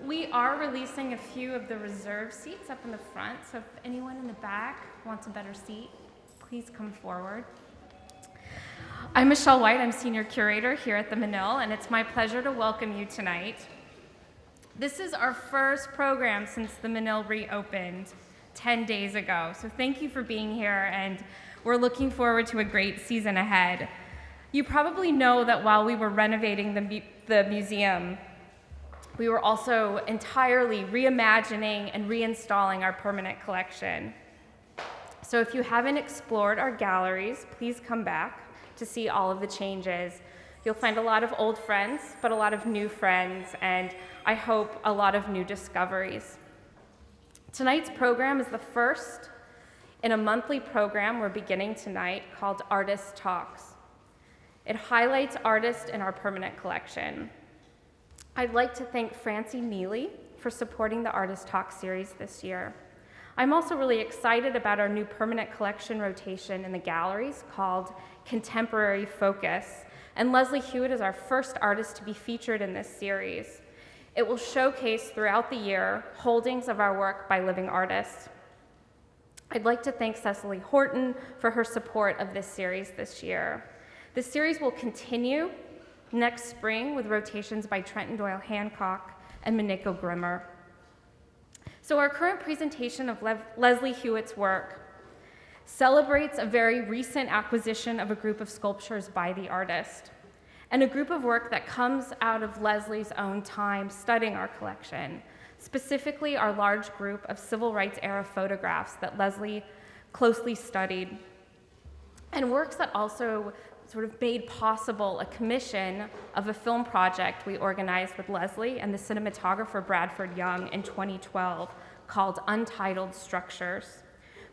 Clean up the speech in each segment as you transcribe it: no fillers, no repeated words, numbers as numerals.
we are releasing a few of the reserved seats up in the front, so if anyone in the back wants a better seat, please come forward. I'm Michelle White, I'm Senior Curator here at the Menil, and it's my pleasure to welcome you tonight. This is our first program since the Menil reopened 10 days ago, so thank you for being here, and we're looking forward to a great season ahead. You probably know that while we were renovating the museum, we were also entirely reimagining and reinstalling our permanent collection. So if you haven't explored our galleries, please come back to see all of the changes. You'll find a lot of old friends, but a lot of new friends, and I hope a lot of new discoveries. Tonight's program is the first in a monthly program we're beginning tonight called Artist Talks. It highlights artists in our permanent collection. I'd like to thank Francie Neely for supporting the Artist Talk series this year. I'm also really excited about our new permanent collection rotation in the galleries called Contemporary Focus, and Leslie Hewitt is our first artist to be featured in this series. It will showcase throughout the year holdings of our work by living artists. I'd like to thank Cecily Horton for her support of this series this year. This series will continue next spring with rotations by Trenton Doyle Hancock and Miniko Grimmer. So our current presentation of Leslie Hewitt's work celebrates a very recent acquisition of a group of sculptures by the artist, and a group of work that comes out of Leslie's own time studying our collection, specifically our large group of civil rights era photographs that Leslie closely studied, and works that also sort of made possible a commission of a film project we organized with Leslie and the cinematographer Bradford Young in 2012 called Untitled Structures,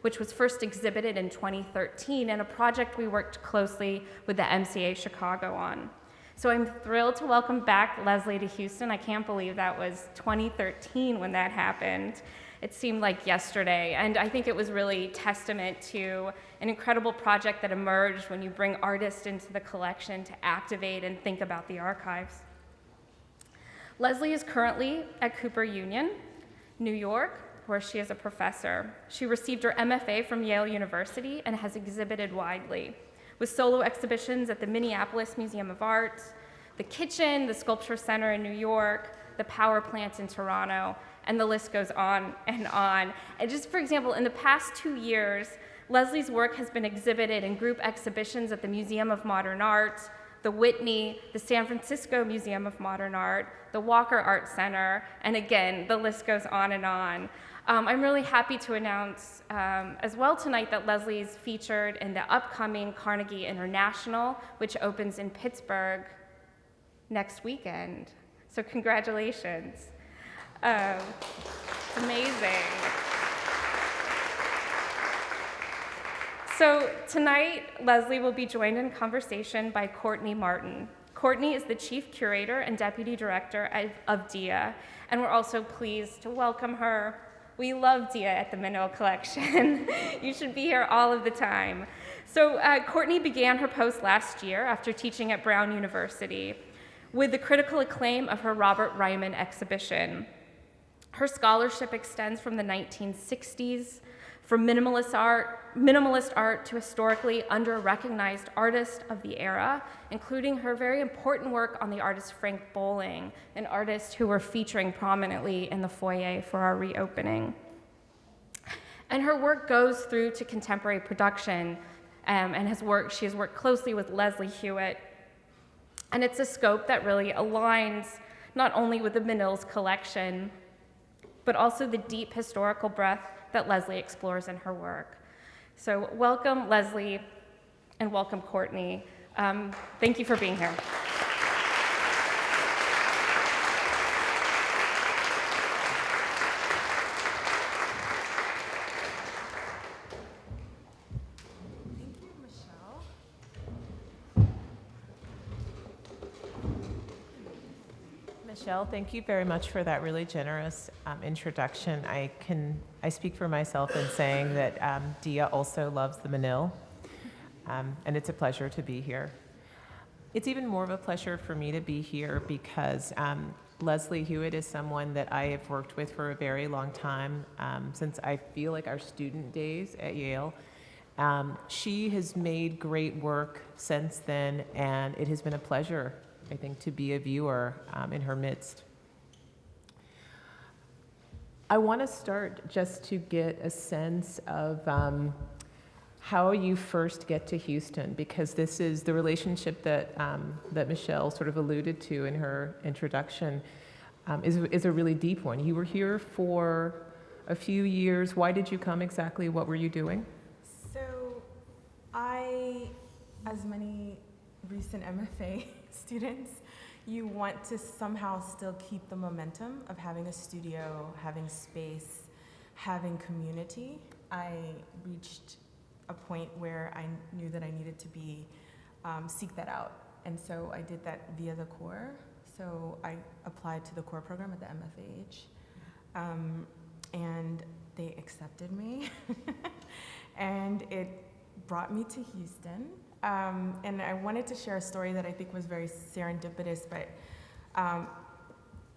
which was first exhibited in 2013 and a project we worked closely with the MCA Chicago on. So I'm thrilled to welcome back Leslie to Houston. I can't believe that was 2013 when that happened. It seemed like yesterday, and I think it was really testament to an incredible project that emerged when you bring artists into the collection to activate and think about the archives. Leslie is currently at Cooper Union, New York, where she is a professor. She received her MFA from Yale University and has exhibited widely, with solo exhibitions at the Minneapolis Museum of Art, the Kitchen, the SculptureCenter in New York, the Power Plant in Toronto, and the list goes on and on. And just for example, in the past 2 years, Leslie's work has been exhibited in group exhibitions at the Museum of Modern Art, the Whitney, the San Francisco Museum of Modern Art, the Walker Art Center, and again, the list goes on and on. I'm really happy to announce as well tonight that Leslie's featured in the upcoming Carnegie International, which opens in Pittsburgh next weekend. So congratulations. Amazing. So tonight, Leslie will be joined in conversation by Courtney Martin. Courtney is the Chief Curator and Deputy Director of DIA, and we're also pleased to welcome her. We love DIA at the Menil Collection. You should be here all of the time. So Courtney began her post last year after teaching at Brown University with the critical acclaim of her Robert Ryman exhibition. Her scholarship extends from the 1960s, from minimalist art to historically under-recognized artists of the era, including her very important work on the artist Frank Bowling, an artist who we're featuring prominently in the foyer for our reopening. And her work goes through to contemporary production, and she has worked closely with Leslie Hewitt. And it's a scope that really aligns not only with the Menil's collection, but also the deep historical breadth that Leslie explores in her work. So welcome, Leslie, and welcome, Courtney. Thank you for being here. Thank you, Michelle. Michelle, thank you very much for that really generous introduction. I speak for myself in saying that Dia also loves the Menil, and it's a pleasure to be here. It's even more of a pleasure for me to be here because Leslie Hewitt is someone that I have worked with for a very long time, since I feel like our student days at Yale. She has made great work since then, and it has been a pleasure, I think, to be a viewer in her midst. I want to start just to get a sense of how you first get to Houston, because this is the relationship that that Michelle sort of alluded to in her introduction, is a really deep one. You were here for a few years. Why did you come exactly? What were you doing? So I, as many recent MFA students, you want to somehow still keep the momentum of having a studio, having space, having community. I reached a point where I knew that I needed to seek that out. And so I did that via the core. So I applied to the core program at the MFAH. And they accepted me. And it brought me to Houston. And I wanted to share a story that I think was very serendipitous, but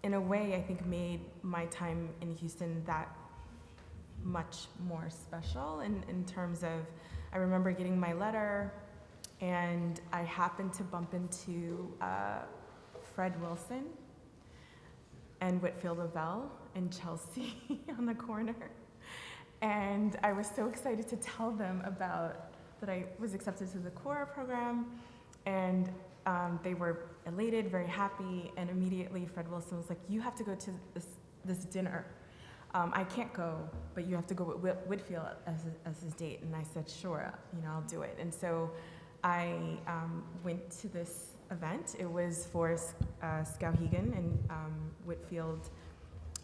in a way I think made my time in Houston that much more special in terms of, I remember getting my letter and I happened to bump into Fred Wilson and Whitfield Lavelle in Chelsea on the corner. And I was so excited to tell them about that I was accepted to the core program, and they were elated, very happy, and immediately Fred Wilson was like, you have to go to this dinner. I can't go, but you have to go with Whitfield as his date. And I said, sure, I'll do it. And so I went to this event. It was for Skowhegan and Whitfield,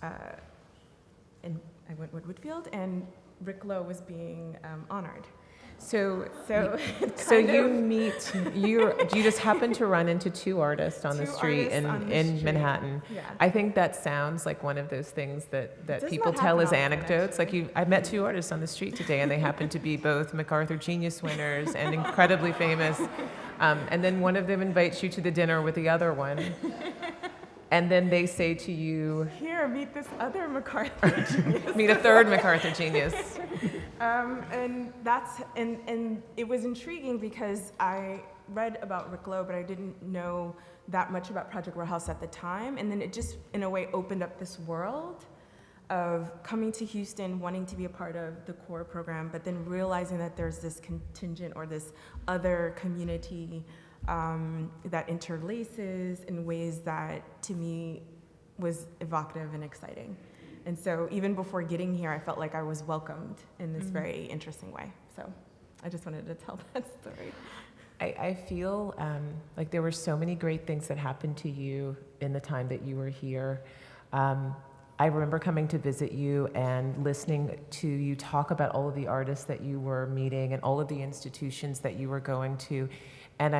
and I went with Whitfield, and Rick Lowe was being honored. So you just happen to run into two artists on the street in Manhattan. Yeah. I think that sounds like one of those things that people tell as anecdotes. Like I met two artists on the street today, and they happen to be both MacArthur Genius winners and incredibly famous. And then one of them invites you to the dinner with the other one. And then they say to you, here, meet this other MacArthur genius. Meet a third MacArthur genius. And it was intriguing because I read about Rick Lowe, but I didn't know that much about Project Row at the time. And then it just, in a way, opened up this world of coming to Houston, wanting to be a part of the core program, but then realizing that there's this contingent or this other community that interlaces in ways that, to me, was evocative and exciting. And so even before getting here, I felt like I was welcomed in this very interesting way. So I just wanted to tell that story. I feel like there were so many great things that happened to you in the time that you were here. I remember coming to visit you and listening to you talk about all of the artists that you were meeting and all of the institutions that you were going to. And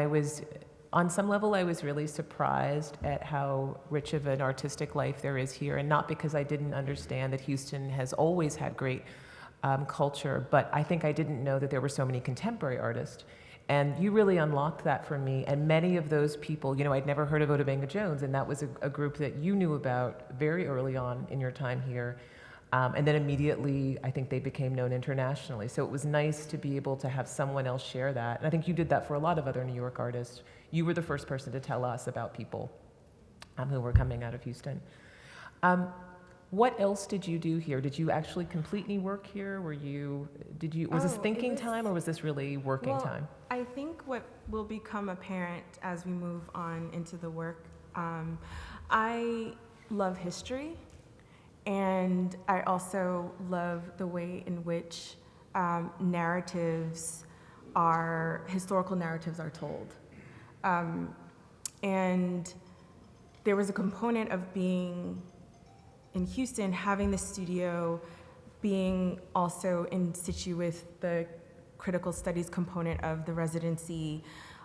on some level, I was really surprised at how rich of an artistic life there is here. And not because I didn't understand that Houston has always had great culture, but I think I didn't know that there were so many contemporary artists. And you really unlocked that for me. And many of those people, I'd never heard of Otabanga Jones, and that was a group that you knew about very early on in your time here. And then immediately, I think they became known internationally. So it was nice to be able to have someone else share that. And I think you did that for a lot of other New York artists. You were the first person to tell us about people who were coming out of Houston. What else did you do here? Did you actually completely work here? Was this thinking time, or was this really working time? I think what will become apparent as we move on into the work, I love history. And I also love the way in which historical narratives are told. And there was a component of being in Houston, having the studio, being also in situ with the critical studies component of the residency,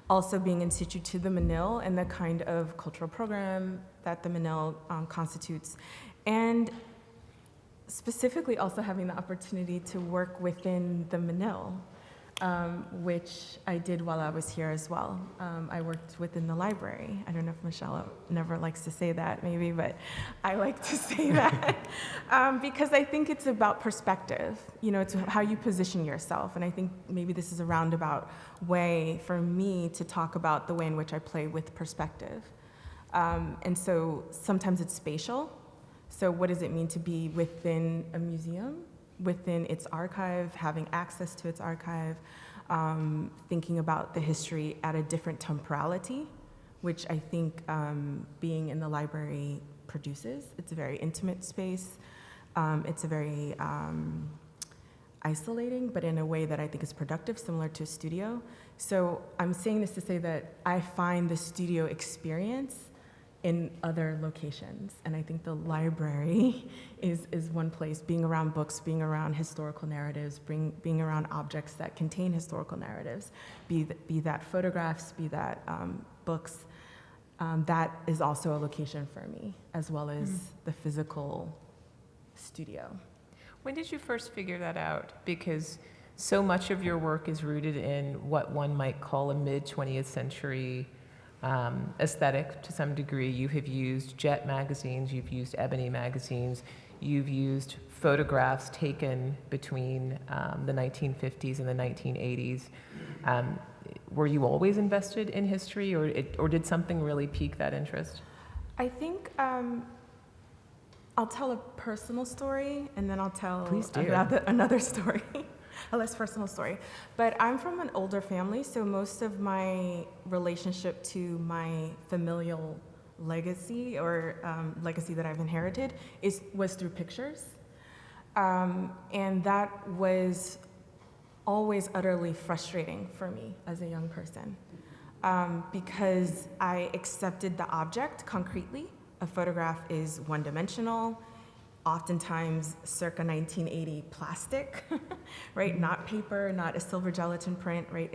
also being in situ to the Menil and the kind of cultural program that the Menil constitutes. And specifically also having the opportunity to work within the Menil. which I did while I was here as well. I worked within the library. I don't know if Michelle never likes to say that, maybe, but I like to say that because I think it's about perspective. You know, it's how you position yourself, and I think maybe this is a roundabout way for me to talk about the way in which I play with perspective. And so sometimes it's spatial. So what does it mean to be within a museum, within its archive, having access to its archive, thinking about the history at a different temporality, which I think being in the library produces. It's a very intimate space. It's a very isolating, but in a way that I think is productive, similar to a studio. So I'm saying this to say that I find the studio experience in other locations. And I think the library is one place, being around books, being around historical narratives, being around objects that contain historical narratives, be that photographs, be that books, that is also a location for me, as well as the physical studio. When did you first figure that out? Because so much of your work is rooted in what one might call a mid-20th century aesthetic to some degree. You have used Jet magazines, you've used Ebony magazines, you've used photographs taken between the 1950s and the 1980s. Were you always invested in history, or did something really pique that interest? I think I'll tell a personal story, and then I'll tell another story. A less personal story. But I'm from an older family, so most of my relationship to my familial legacy, or legacy that I've inherited, was through pictures. And that was always utterly frustrating for me as a young person, because I accepted the object concretely. A photograph is one-dimensional, oftentimes circa 1980 plastic, right? Not paper, not a silver gelatin print, right?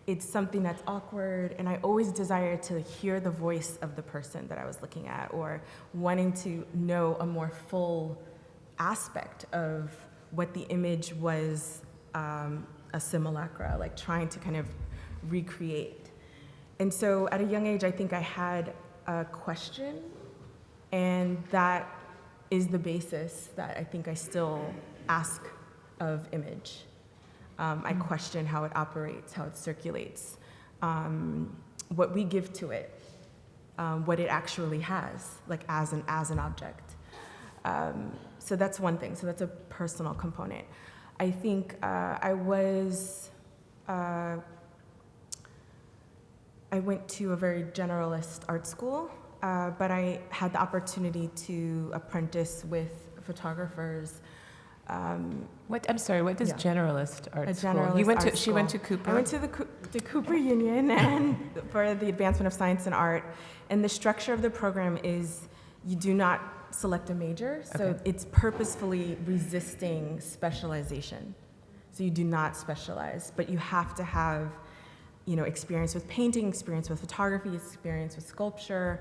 It's something that's awkward, and I always desired to hear the voice of the person that I was looking at, or wanting to know a more full aspect of what the image was, a simulacra, like trying to kind of recreate. And so at a young age, I think I had a question, and that is the basis that I think I still ask of image. I question how it operates, how it circulates, what we give to it, what it actually has, like as an object. So that's one thing. So that's a personal component. I think I went to a very generalist art school. But I had the opportunity to apprentice with photographers. I'm sorry, what does generalist art school? Generalist She went to Cooper? I went to the Cooper Union and for the advancement of science and art. And the structure of the program is you do not select a major, so it's purposefully resisting specialization. So you do not specialize, but you have to have, experience with painting, experience with photography, experience with sculpture,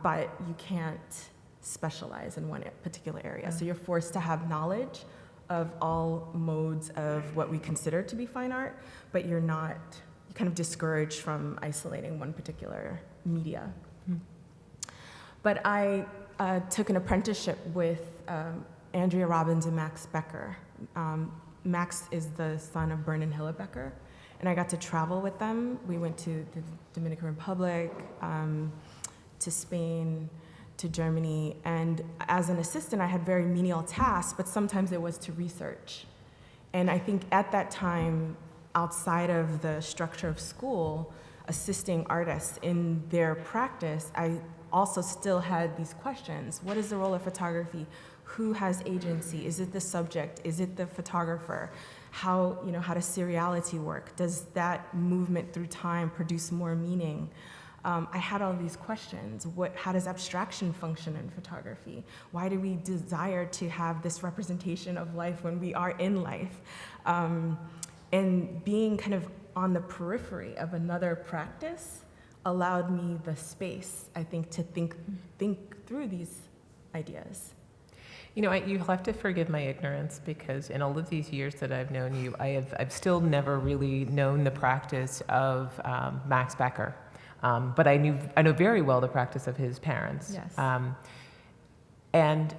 but you can't specialize in one particular area. So you're forced to have knowledge of all modes of what we consider to be fine art, but you're kind of discouraged from isolating one particular media. But I took an apprenticeship with Andrea Robbins and Max Becker. Max is the son of Bernard Hilla Becker, and I got to travel with them. We went to the Dominican Republic, to Spain, to Germany, and as an assistant, I had very menial tasks, but sometimes it was to research. And I think at that time, outside of the structure of school, assisting artists in their practice, I also still had these questions. What is the role of photography? Who has agency? Is it the subject? Is it the photographer? How does seriality work? Does that movement through time produce more meaning? I had all these questions. How does abstraction function in photography? Why do we desire to have this representation of life when we are in life? And being kind of on the periphery of another practice allowed me the space, I think, to think through these ideas. You have to forgive my ignorance, because in all of these years that I've known you, I've still never really known the practice of Max Becker, but I know very well the practice of his parents. Yes. And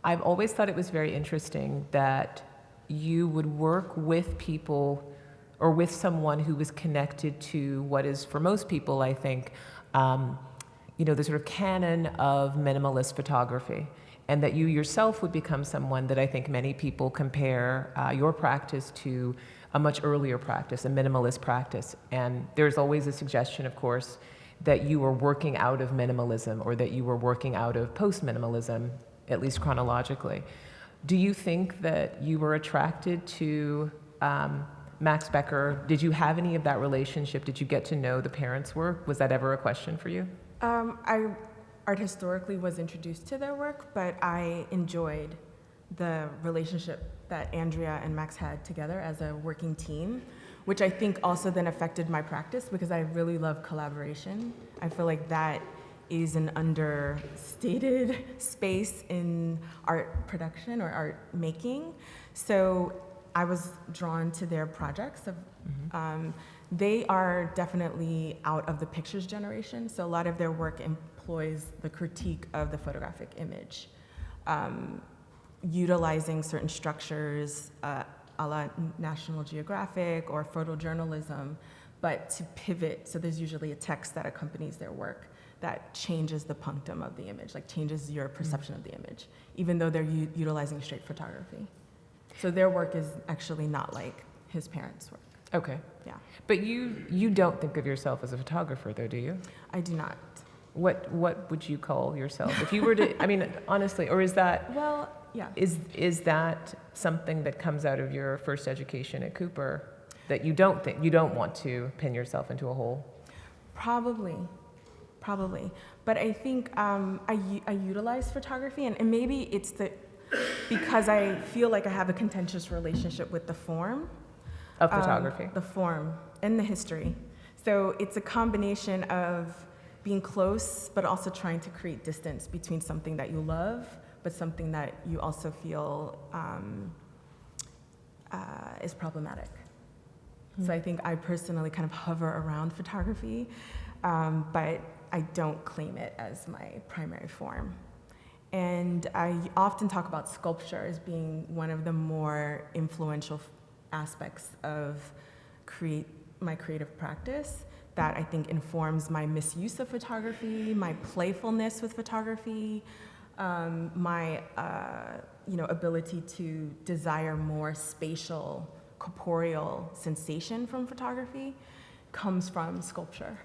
I've always thought it was very interesting that you would work with people or with someone who was connected to what is, for most people, I think, the sort of canon of minimalist photography, and that you yourself would become someone that I think many people compare your practice to a much earlier practice, a minimalist practice. And there's always a suggestion, of course, that you were working out of minimalism, or that you were working out of post-minimalism, at least chronologically. Do you think that you were attracted to Max Becker? Did you have any of that relationship? Did you get to know the parents' work? Was that ever a question for you? I art historically was introduced to their work, but I enjoyed the relationship that Andrea and Max had together as a working team, which I think also then affected my practice, because I really love collaboration. I feel like that is an understated space in art production or art making. So I was drawn to their projects. They are definitely out of the pictures generation, so a lot of their work employs the critique of the photographic image, utilizing certain structures a la National Geographic or photojournalism, but to pivot. So there's usually a text that accompanies their work that changes the punctum of the image, like changes your perception of the image, even though they're utilizing straight photography. So their work is actually not like his parents' work. Okay. Yeah. But you don't think of yourself as a photographer, though, do you? I do not. What would you call yourself if you were to? I mean, honestly, or is that? Well, yeah. Is that something that comes out of your first education at Cooper, that you don't want to pin yourself into a hole? Probably. But I think I utilize photography, and maybe it's because I feel like I have a contentious relationship with the form. Of photography? The form and the history. So it's a combination of being close, but also trying to create distance between something that you love, but something that you also feel is problematic. So I think I personally kind of hover around photography, but I don't claim it as my primary form. And I often talk about sculpture as being one of the more influential aspects of my creative practice that I think informs my misuse of photography, my playfulness with photography, my ability to desire more spatial, corporeal sensation from photography comes from sculpture.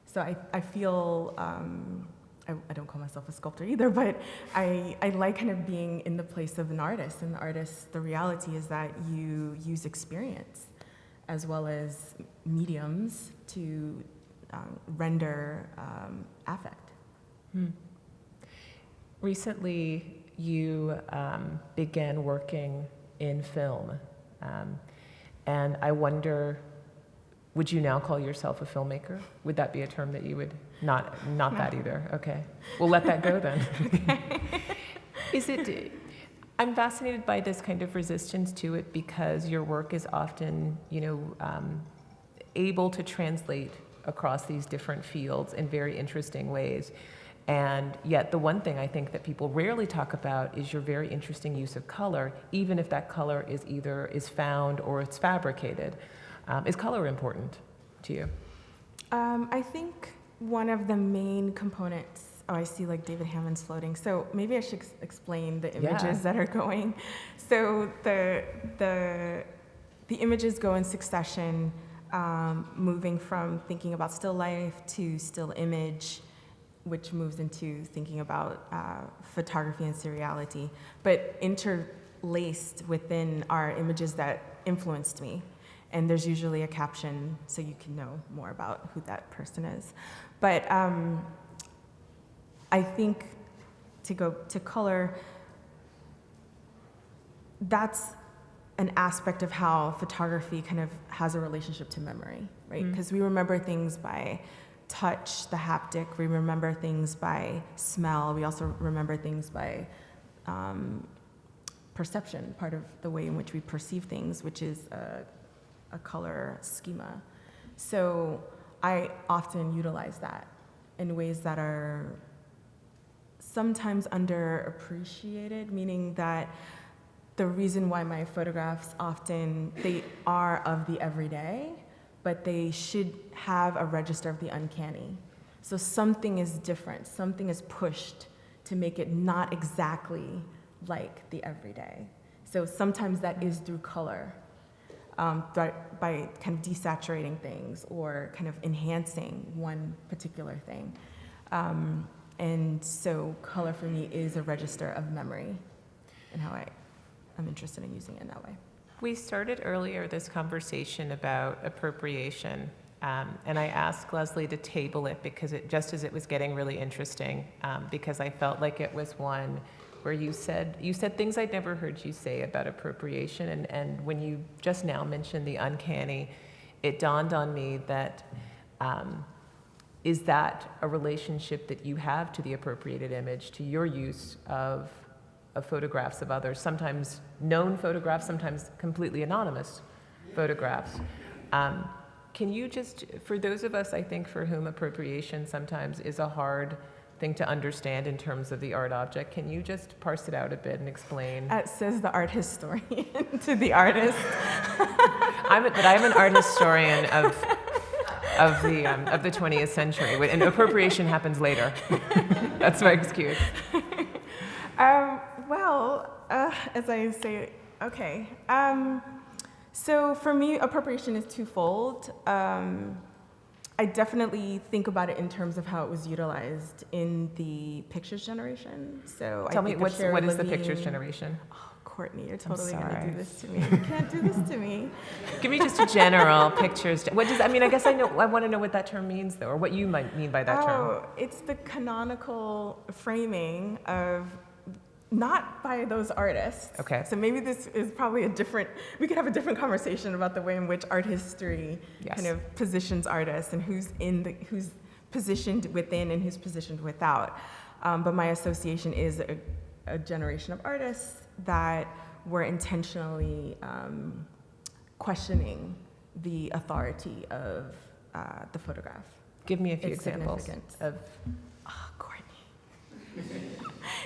So I feel, I don't call myself a sculptor either, but I like kind of being in the place of an artist. And the artist, the reality is that you use experience as well as mediums to render affect. Recently, you began working in film, and I wonder, would you now call yourself a filmmaker? Would that be a term that you would not No. that either? Okay, we'll let that go then. Okay. I'm fascinated by this kind of resistance to it, because your work is often, able to translate across these different fields in very interesting ways. And yet the one thing I think that people rarely talk about is your very interesting use of color, even if that color is either found or it's fabricated. Is color important to you? I think one of the main components, I see like David Hammond's floating, so maybe I should explain the images that are going. So the images go in succession, moving from thinking about still life to still image, which moves into thinking about photography and seriality, but interlaced within are images that influenced me. And there's usually a caption so you can know more about who that person is. But I think to go to color, that's an aspect of how photography kind of has a relationship to memory, right? Because we remember things by touch, the haptic, we remember things by smell, we also remember things by perception, part of the way in which we perceive things, which is a color schema. So I often utilize that in ways that are sometimes underappreciated, meaning that the reason why my photographs often, they are of the everyday, but they should have a register of the uncanny. So something is different, something is pushed to make it not exactly like the everyday. So sometimes that is through color, by kind of desaturating things or kind of enhancing one particular thing. And so color for me is a register of memory and how I'm interested in using it in that way. We started earlier this conversation about appropriation, and I asked Leslie to table it because just as it was getting really interesting, because I felt like it was one where you said things I'd never heard you say about appropriation, and when you just now mentioned the uncanny, it dawned on me that is that a relationship that you have to the appropriated image, to your use of photographs of others, sometimes known photographs, sometimes completely anonymous photographs. Can you just, for those of us, I think, for whom appropriation sometimes is a hard thing to understand in terms of the art object, can you just parse it out a bit and explain? Says the art historian to the artist. I'm an art historian of the 20th century, and appropriation happens later. That's my excuse. As I say, okay. So for me, appropriation is twofold. I definitely think about it in terms of how it was utilized in the pictures generation. So Tell me, what is the pictures generation? Oh, Courtney, you're totally gonna do this to me. You can't do this to me. Give me just a general pictures. What does, I mean, I guess I want to know what that term means, though, or what you might mean by that term. Oh, it's the canonical framing of, not by those artists. Okay. So maybe this is probably we could have a different conversation about the way in which art history kind of positions artists and who's positioned within and who's positioned without. But my association is a generation of artists that were intentionally questioning the authority of the photograph. Give me a few examples of. Oh, Courtney.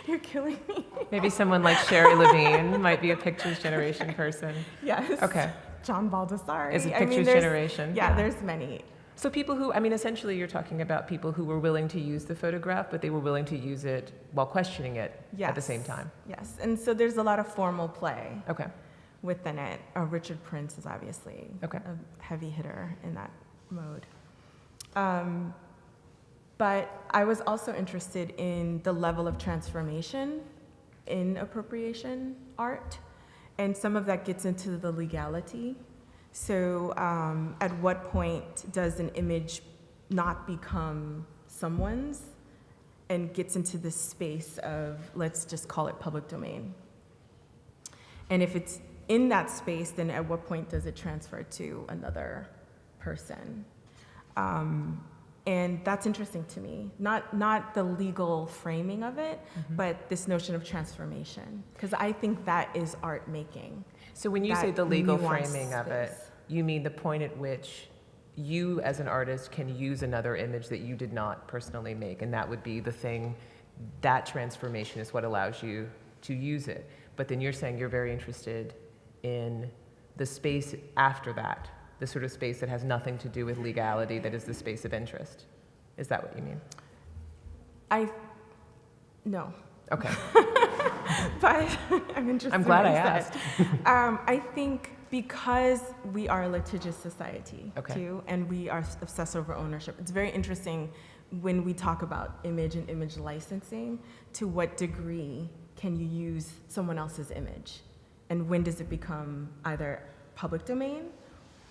You're killing me. Maybe someone like Sherry Levine might be a pictures generation person. Yes. Okay. John Baldessari. Is it pictures generation? Yeah, there's many. So people who, I mean, essentially you're talking about people who were willing to use the photograph, but they were willing to use it while questioning it at the same time. Yes, and so there's a lot of formal play Okay. within it. Richard Prince is obviously Okay. a heavy hitter in that mode. But I was also interested in the level of transformation in appropriation art, and some of that gets into the legality. So at what point does an image not become someone's and gets into this space of, let's just call it public domain? And if it's in that space, then at what point does it transfer to another person? And that's interesting to me, not the legal framing of it, but this notion of transformation, because I think that is art making. So when you say the legal framing of it, you mean the point at which you as an artist can use another image that you did not personally make, and that would be the thing, that transformation is what allows you to use it. But then you're saying you're very interested in the space after that, the sort of space that has nothing to do with legality, that is the space of interest. Is that what you mean? No. Okay. But I'm interested. I'm glad in I what you asked. said. I think because we are a litigious society, too, and we are obsessed over ownership, it's very interesting when we talk about image and image licensing, to what degree can you use someone else's image? And when does it become either public domain,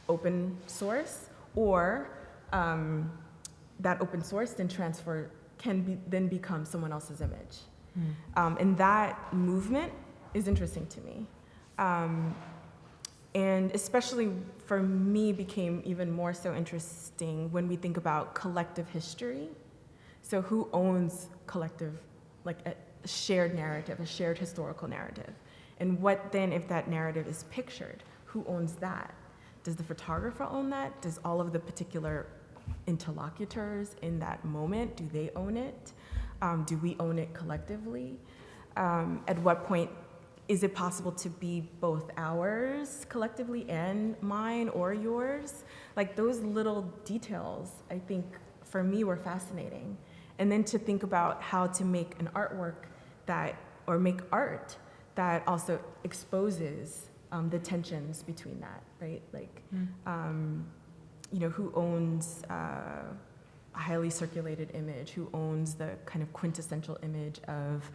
open source, or that open source then then become someone else's image. And that movement is interesting to me. And especially for me became even more so interesting when we think about collective history. So who owns collective, like shared narrative, a shared historical narrative. And what then if that narrative is pictured? Who owns that? Does the photographer own that? Does all of the particular interlocutors in that moment, do they own it? Do we own it collectively? At what point is it possible to be both ours collectively and mine or yours? Like those little details, I think, for me, were fascinating. And then to think about how to make an artwork that, or make art that also exposes the tensions between that, right? Like, you know, who owns a highly circulated image? Who owns the kind of quintessential image of,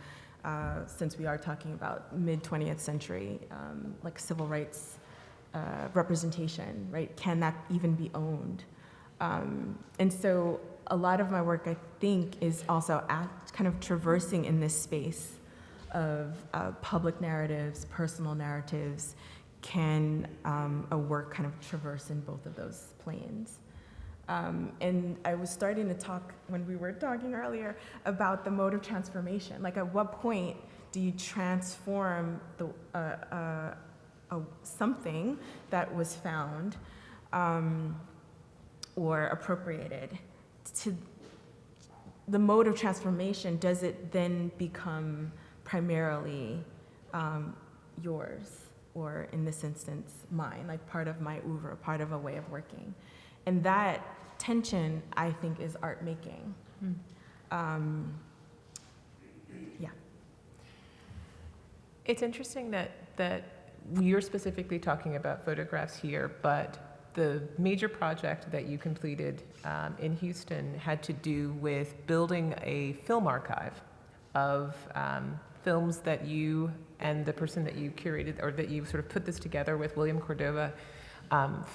since we are talking about mid-20th century, like civil rights representation, right? Can that even be owned? And so a lot of my work, I think, is also kind of traversing in this space of public narratives, personal narratives. Can a work kind of traverse in both of those planes? And I was starting to talk, when we were talking earlier, about the mode of transformation. Like, at what point do you transform something that was found or appropriated to the mode of transformation? Does it then become primarily yours, or in this instance, mine, like part of my oeuvre, part of a way of working? And that tension, I think, is art making. Yeah. It's interesting that you're specifically talking about photographs here, but the major project that you completed in Houston had to do with building a film archive of films that you and the person that you curated, or that you sort of put this together with, William Cordova,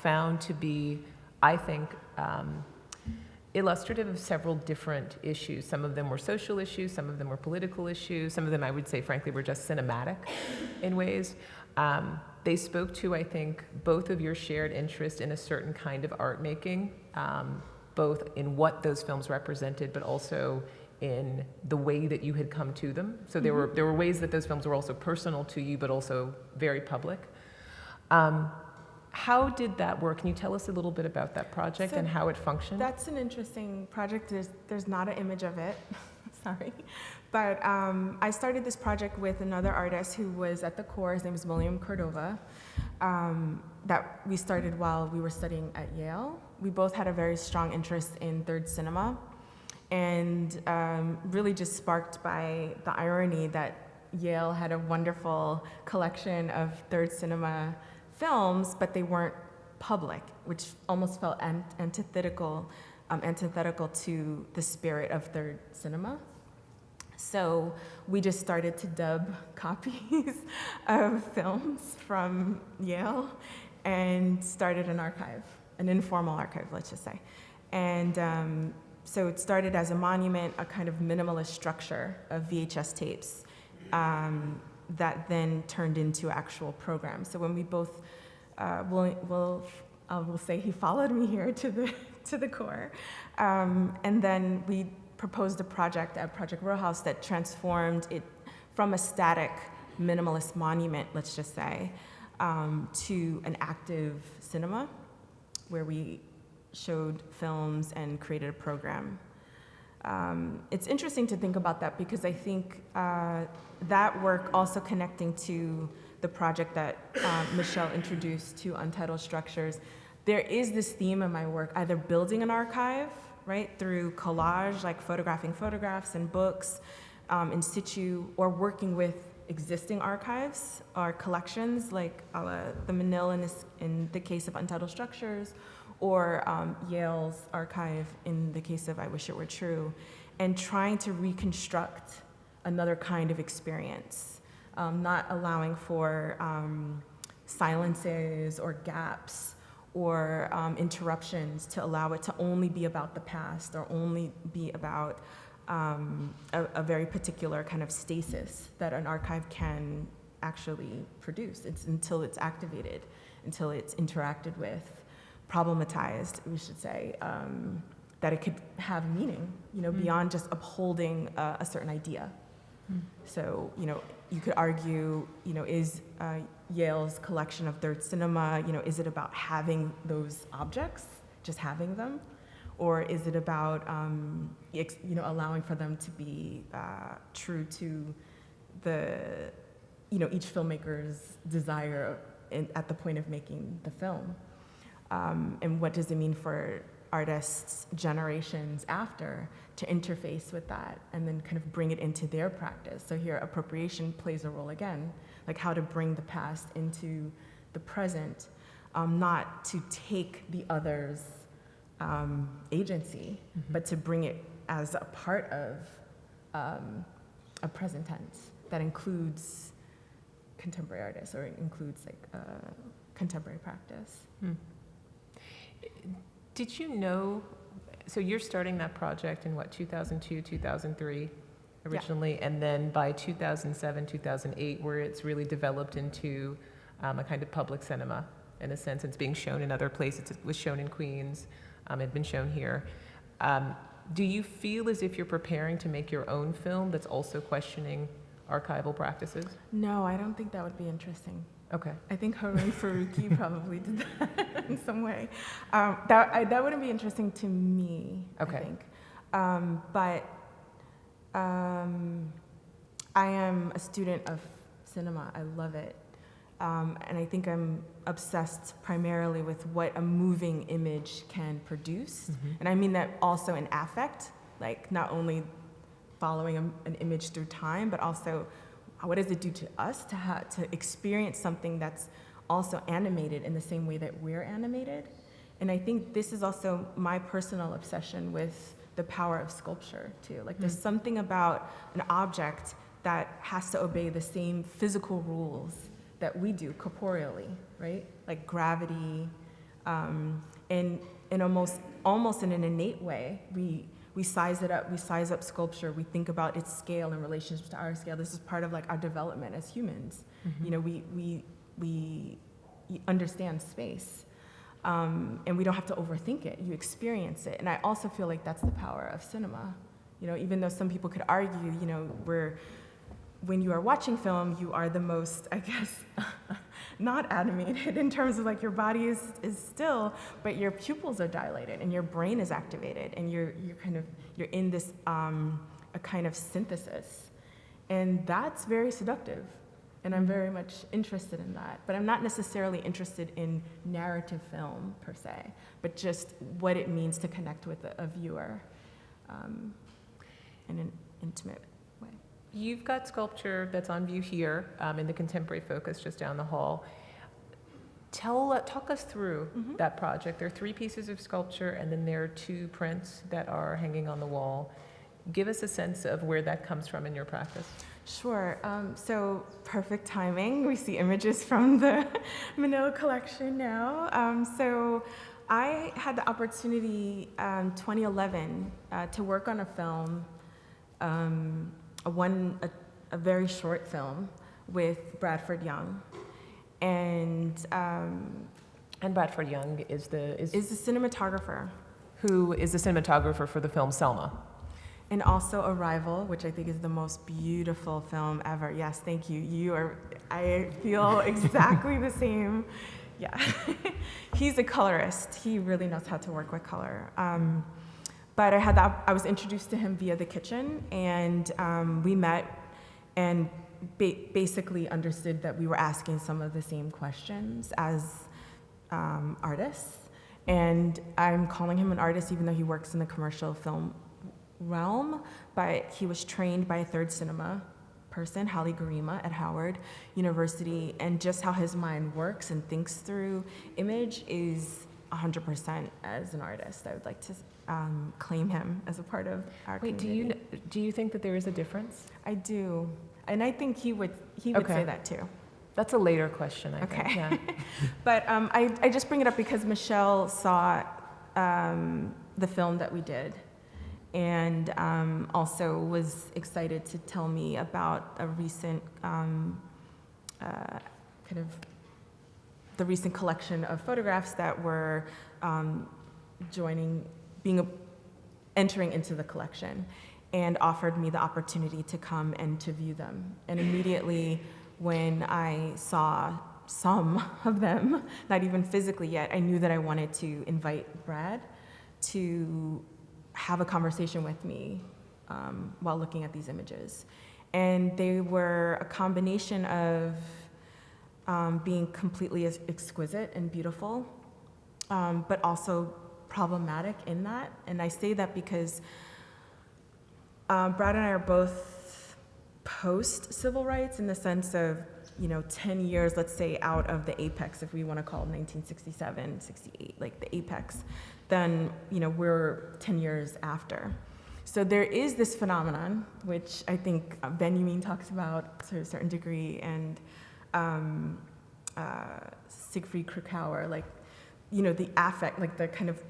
found to be, I think, illustrative of several different issues. Some of them were social issues, some of them were political issues, some of them, I would say, frankly, were just cinematic in ways. They spoke to, I think, both of your shared interest in a certain kind of art making, both in what those films represented, but also in the way that you had come to them. So there were ways that those films were also personal to you, but also very public. How did that work? Can you tell us a little bit about that project and how it functioned? That's an interesting project. There's not an image of it, sorry. But I started this project with another artist who was at the core. His name is William Cordova, that we started while we were studying at Yale. We both had a very strong interest in third cinema, and really just sparked by the irony that Yale had a wonderful collection of third cinema films, but they weren't public, which almost felt antithetical to the spirit of third cinema. So we just started to dub copies of films from Yale and started an archive, an informal archive, let's just say. And so it started as a monument, a kind of minimalist structure of VHS tapes that then turned into actual programs. So when we both, we'll say he followed me here to the core, and then we proposed a project at Project Row House that transformed it from a static minimalist monument, let's just say, to an active cinema where we showed films and created a program. It's interesting to think about that, because I think that work also connecting to the project that Michelle introduced, to Untitled Structures. There is this theme in my work, either building an archive, right, through collage, like photographing photographs and books in situ, or working with existing archives or collections, like the Menil in the case of Untitled Structures, or Yale's archive in the case of I Wish It Were True, and trying to reconstruct another kind of experience, not allowing for silences or gaps or interruptions to allow it to only be about the past, or only be about a very particular kind of stasis that an archive can actually produce. It's until it's activated, until it's interacted with, problematized, we should say, that it could have meaning, beyond just upholding a certain idea. So, you could argue, is Yale's collection of third cinema, is it about having those objects, just having them? Or is it about, allowing for them to be true to the, each filmmaker's desire at the point of making the film? And what does it mean for artists generations after to interface with that and then kind of bring it into their practice? So here appropriation plays a role again, like how to bring the past into the present, not to take the other's agency, but to bring it as a part of a present tense that includes contemporary artists or includes contemporary practice. Did you know, so you're starting that project in what, 2002, 2003 originally, and then by 2007, 2008, where it's really developed into a kind of public cinema, in a sense. It's being shown in other places. It was shown in Queens. It had been shown here. Do you feel as if you're preparing to make your own film that's also questioning archival practices? No, I don't think that would be interesting. Okay. I think Harun Faruqi probably did that in some way. That wouldn't be interesting to me, Okay. I think. But I am a student of cinema. I love it. And I think I'm obsessed primarily with what a moving image can produce. And I mean that also in affect, like not only following an image through time, but also what does it do to us to experience something that's also animated in the same way that we're animated? And I think this is also my personal obsession with the power of sculpture too. Like there's something about an object that has to obey the same physical rules that we do corporeally, right? Like gravity, and almost in an innate way, we size it up, we size up sculpture, we think about its scale in relationship to our scale. This is part of like our development as humans. We understand space, and we don't have to overthink it, you experience it. And I also feel like that's the power of cinema. Even though some people could argue, when you are watching film, you are the most, I guess, not animated in terms of like your body is still, but your pupils are dilated and your brain is activated and you're in this a kind of synthesis, and that's very seductive, and I'm very much interested in that. But I'm not necessarily interested in narrative film per se, but just what it means to connect with a viewer in an intimate way. You've got sculpture that's on view here in the Contemporary Focus just down the hall. Talk us through that project. There are 3 pieces of sculpture, and then there are 2 prints that are hanging on the wall. Give us a sense of where that comes from in your practice. Sure. So perfect timing. We see images from the Menil Collection now. So I had the opportunity 2011 to work on a film, a very short film with Bradford Young, and Bradford Young is the cinematographer, who is the cinematographer for the film Selma, and also Arrival, which I think is the most beautiful film ever. Yes, thank you. I feel exactly the same. Yeah, he's a colorist. He really knows how to work with color. But I was introduced to him via the kitchen, and we met and basically understood that we were asking some of the same questions as artists. And I'm calling him an artist even though he works in the commercial film realm, but he was trained by a third cinema person, Hallie Garima at Howard University, and just how his mind works and thinks through image is 100% as an artist. I would like to claim him as a part of our community. Do you think that there is a difference? I do, and I think he would Okay. say that too. That's a later question, I think. Yeah. But I just bring it up because Michelle saw the film that we did, and also was excited to tell me about a recent the recent collection of photographs that were entering into the collection. and offered me the opportunity to come and to view them. And immediately when I saw some of them, not even physically yet, I knew that I wanted to invite Brad to have a conversation with me while looking at these images. And they were a combination of being completely exquisite and beautiful, but also problematic in that. And I say that because Brad and I are both post-civil rights in the sense of, 10 years, let's say, out of the apex, if we want to call it 1967, 68, like the apex, then, we're 10 years after. So there is this phenomenon, which I think Benjamin talks about to a certain degree, and Siegfried Krikauer, the affect, like the kind of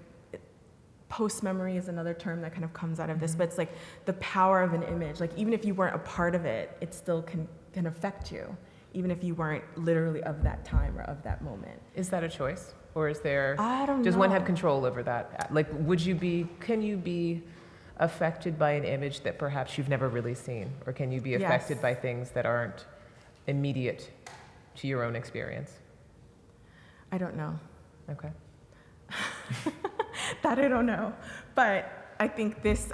post-memory is another term that kind of comes out of this, but it's like the power of an image. Like even if you weren't a part of it, it still can affect you, even if you weren't literally of that time or of that moment. Is that a choice? Or is there, I don't know. does one have control over that? Like, can you be affected by an image that perhaps you've never really seen? Or can you be affected Yes. by things that aren't immediate to your own experience? I don't know. Okay. That I don't know. But I think this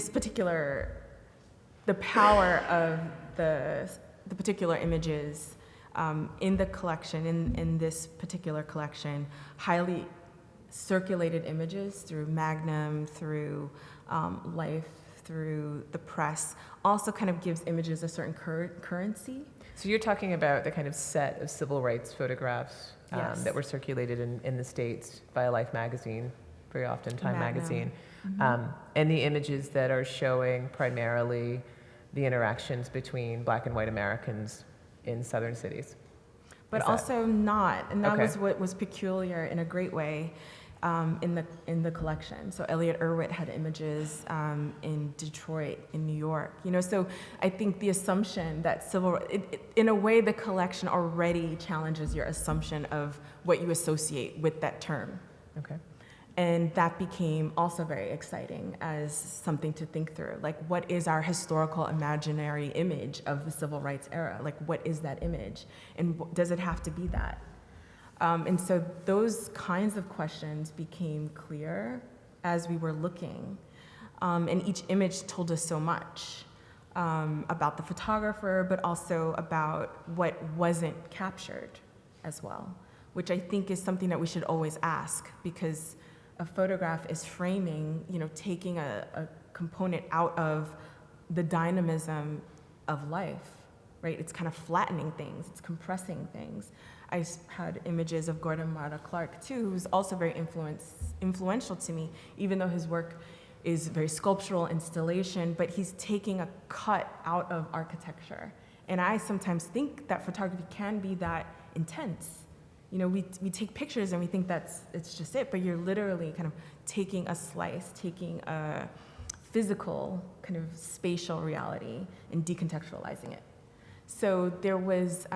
particular, the power of the particular images in the collection, in this particular collection, highly circulated images through Magnum, through Life, through the press, also kind of gives images a certain currency. So you're talking about the kind of set of civil rights photographs Yes. that were circulated in the States by Life magazine, very often Time Magnum. magazine, Mm-hmm. and the images that are showing primarily the interactions between Black and white Americans in southern cities. But Is that- also not, and that Okay. was what was peculiar in a great way in the collection. So Elliot Erwitt had images in Detroit, in New York. So I think the assumption that in a way, the collection already challenges your assumption of what you associate with that term. Okay. And that became also very exciting as something to think through. Like, what is our historical imaginary image of the civil rights era? Like, what is that image? And does it have to be that? And so those kinds of questions became clear as we were looking. And each image told us so much about the photographer, but also about what wasn't captured as well, which I think is something that we should always ask, because a photograph is framing, taking a component out of the dynamism of life, right? It's kind of flattening things, it's compressing things. I had images of Gordon Matta Clark too, who's also very influential to me, even though his work is very sculptural installation, but he's taking a cut out of architecture. And I sometimes think that photography can be that intense. We take pictures and we think it's just it, but you're literally kind of taking a slice, taking a physical kind of spatial reality and decontextualizing it. So there was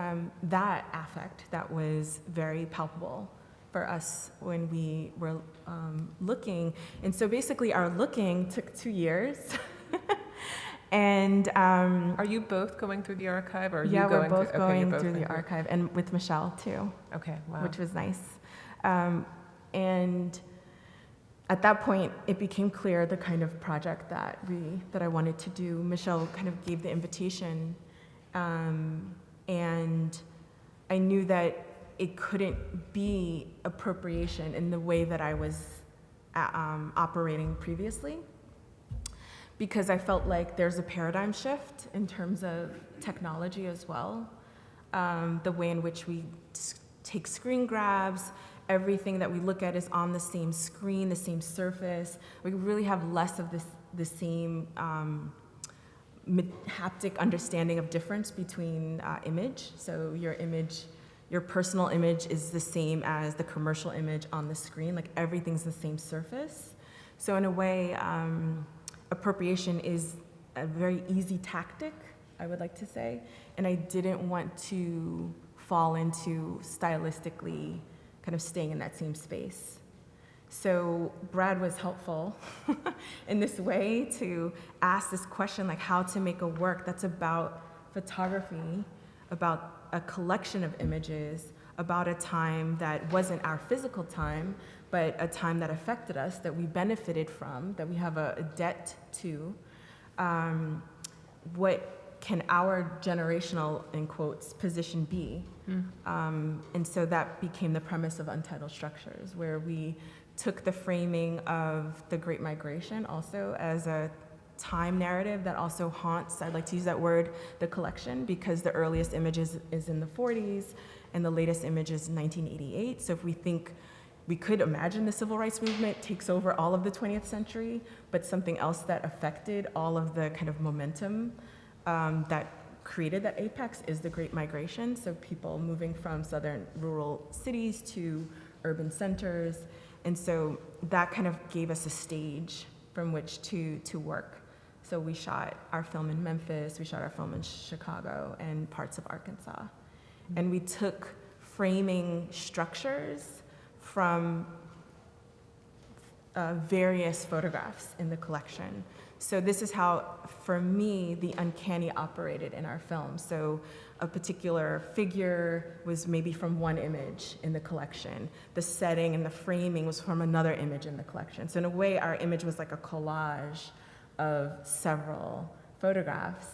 that affect that was very palpable for us when we were looking. And so basically our looking took 2 years. And Are you both going through the archive, or are yeah, you we're going both through, going you're through both the archive, and with Michelle too, Okay, wow. which was nice. And at that point, it became clear the kind of project that I wanted to do. Michelle kind of gave the invitation, and I knew that it couldn't be appropriation in the way that I was operating previously, because I felt like there's a paradigm shift in terms of technology as well. The way in which we take screen grabs, everything that we look at is on the same screen, the same surface. We really have less of the same haptic understanding of difference between image. So your personal image is the same as the commercial image on the screen, like everything's the same surface. So in a way, appropriation is a very easy tactic, I would like to say, and I didn't want to fall into stylistically kind of staying in that same space. So Brad was helpful in this way to ask this question, like how to make a work that's about photography, about a collection of images, about a time that wasn't our physical time, but a time that affected us, that we benefited from, that we have a debt to. What can our generational, in quotes, position be? And so that became the premise of Untitled Structures, where we took the framing of the Great Migration also as a time narrative that also haunts, I like to use that word, the collection, because the earliest image is in the 40s and the latest image is 1988. So if we think, we could imagine the civil rights movement takes over all of the 20th century, but something else that affected all of the kind of momentum that created that apex is the Great Migration. So people moving from southern rural cities to urban centers. And so that kind of gave us a stage from which to work. So we shot our film in Memphis, we shot our film in Chicago and parts of Arkansas. And we took framing structures from various photographs in the collection. So this is how, for me, the uncanny operated in our film. So a particular figure was maybe from one image in the collection. The setting and the framing was from another image in the collection. So in a way, our image was like a collage of several photographs.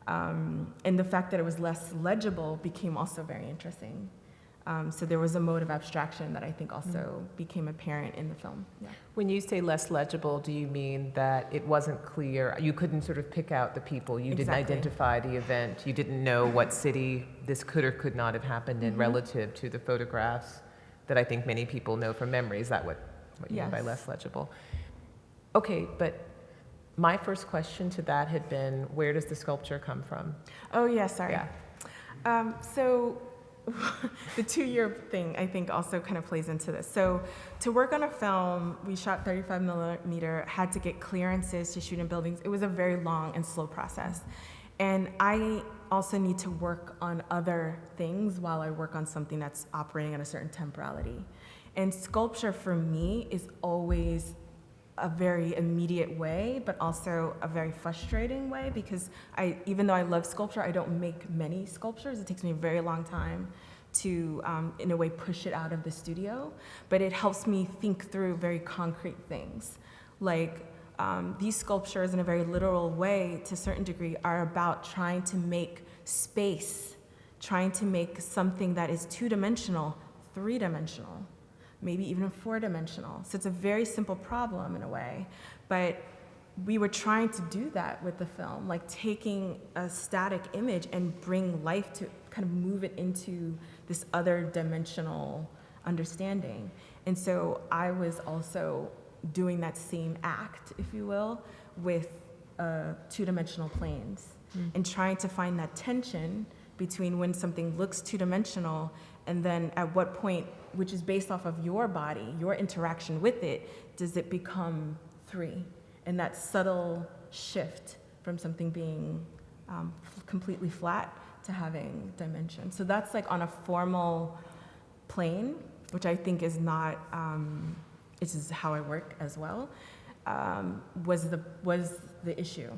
And the fact that it was less legible became also very interesting. So there was a mode of abstraction that I think also became apparent in the film. Yeah. When you say less legible, do you mean that it wasn't clear? You couldn't sort of pick out the people. You didn't identify the event. You didn't know what city this could or could not have happened in relative to the photographs that I think many people know from memory. Is that what you mean by less legible? Okay, but my first question to that had been, where does the sculpture come from? Oh, yeah, sorry. Yeah. So the 2-year thing, I think, also kind of plays into this. So to work on a film, we shot 35 millimeter, had to get clearances to shoot in buildings. It was a very long and slow process. And I also need to work on other things while I work on something that's operating at a certain temporality. And sculpture for me is always a very immediate way, but also a very frustrating way, because even though I love sculpture, I don't make many sculptures. It takes me a very long time to, in a way, push it out of the studio. But it helps me think through very concrete things. Like these sculptures, in a very literal way, to a certain degree, are about trying to make space, trying to make something that is 2-dimensional, 3-dimensional, maybe even 4-dimensional. So it's a very simple problem in a way, but we were trying to do that with the film, like taking a static image and bring life to, kind of move it into this other dimensional understanding. And so I was also doing that same act, if you will, with 2-dimensional planes and trying to find that tension between when something looks 2-dimensional and then at what point, which is based off of your body, your interaction with it, does it become 3? And that subtle shift from something being completely flat to having dimension. So that's like on a formal plane, which I think is not, this is how I work as well, was the issue.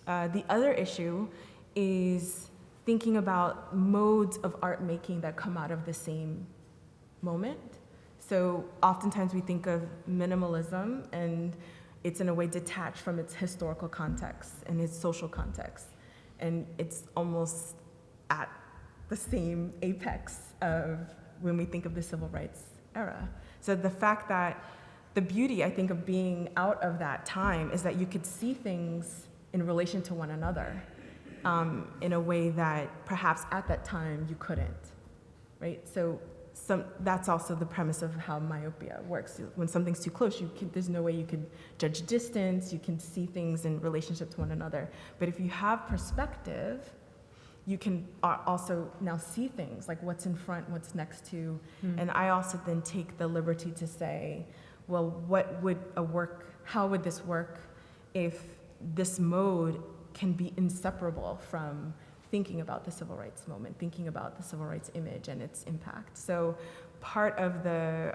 The other issue is thinking about modes of art making that come out of the same moment. So oftentimes we think of minimalism, and it's in a way detached from its historical context and its social context. And it's almost at the same apex of when we think of the civil rights era. So the fact that the beauty, I think, of being out of that time is that you could see things in relation to one another in a way that perhaps at that time you couldn't, right? So that's also the premise of how myopia works. When something's too close, there's no way you could judge distance, you can see things in relationship to one another. But if you have perspective, you can also now see things, like what's in front, what's next to. And I also then take the liberty to say, well, how would this work if this mode can be inseparable from thinking about the civil rights moment, thinking about the civil rights image and its impact. So part of the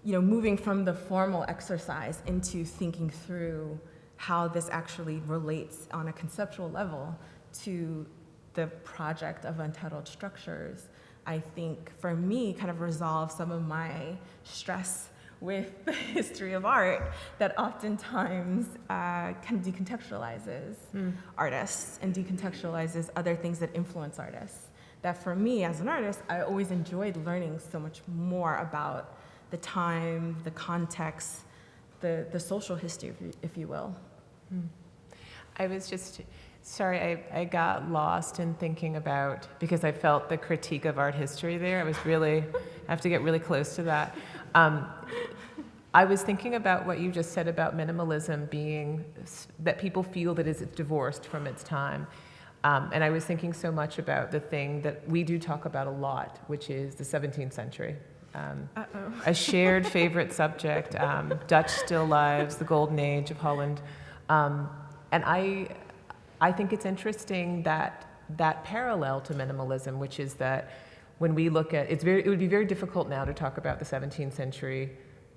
moving from the formal exercise into thinking through how this actually relates on a conceptual level to the project of Untitled Structures, I think for me kind of resolve some of my stress with the history of art that oftentimes kind of decontextualizes artists and decontextualizes other things that influence artists. That for me as an artist, I always enjoyed learning so much more about the time, the context, the social history, if you will. I was just, sorry, I got lost in thinking about, because I felt the critique of art history there. I have to get really close to that. I was thinking about what you just said about minimalism being, that people feel that it's divorced from its time. And I was thinking so much about the thing that we do talk about a lot, which is the 17th century. A shared favorite subject, Dutch still lives, the golden age of Holland. And I think it's interesting that parallel to minimalism, which is that when we look at, it would be very difficult now to talk about the 17th century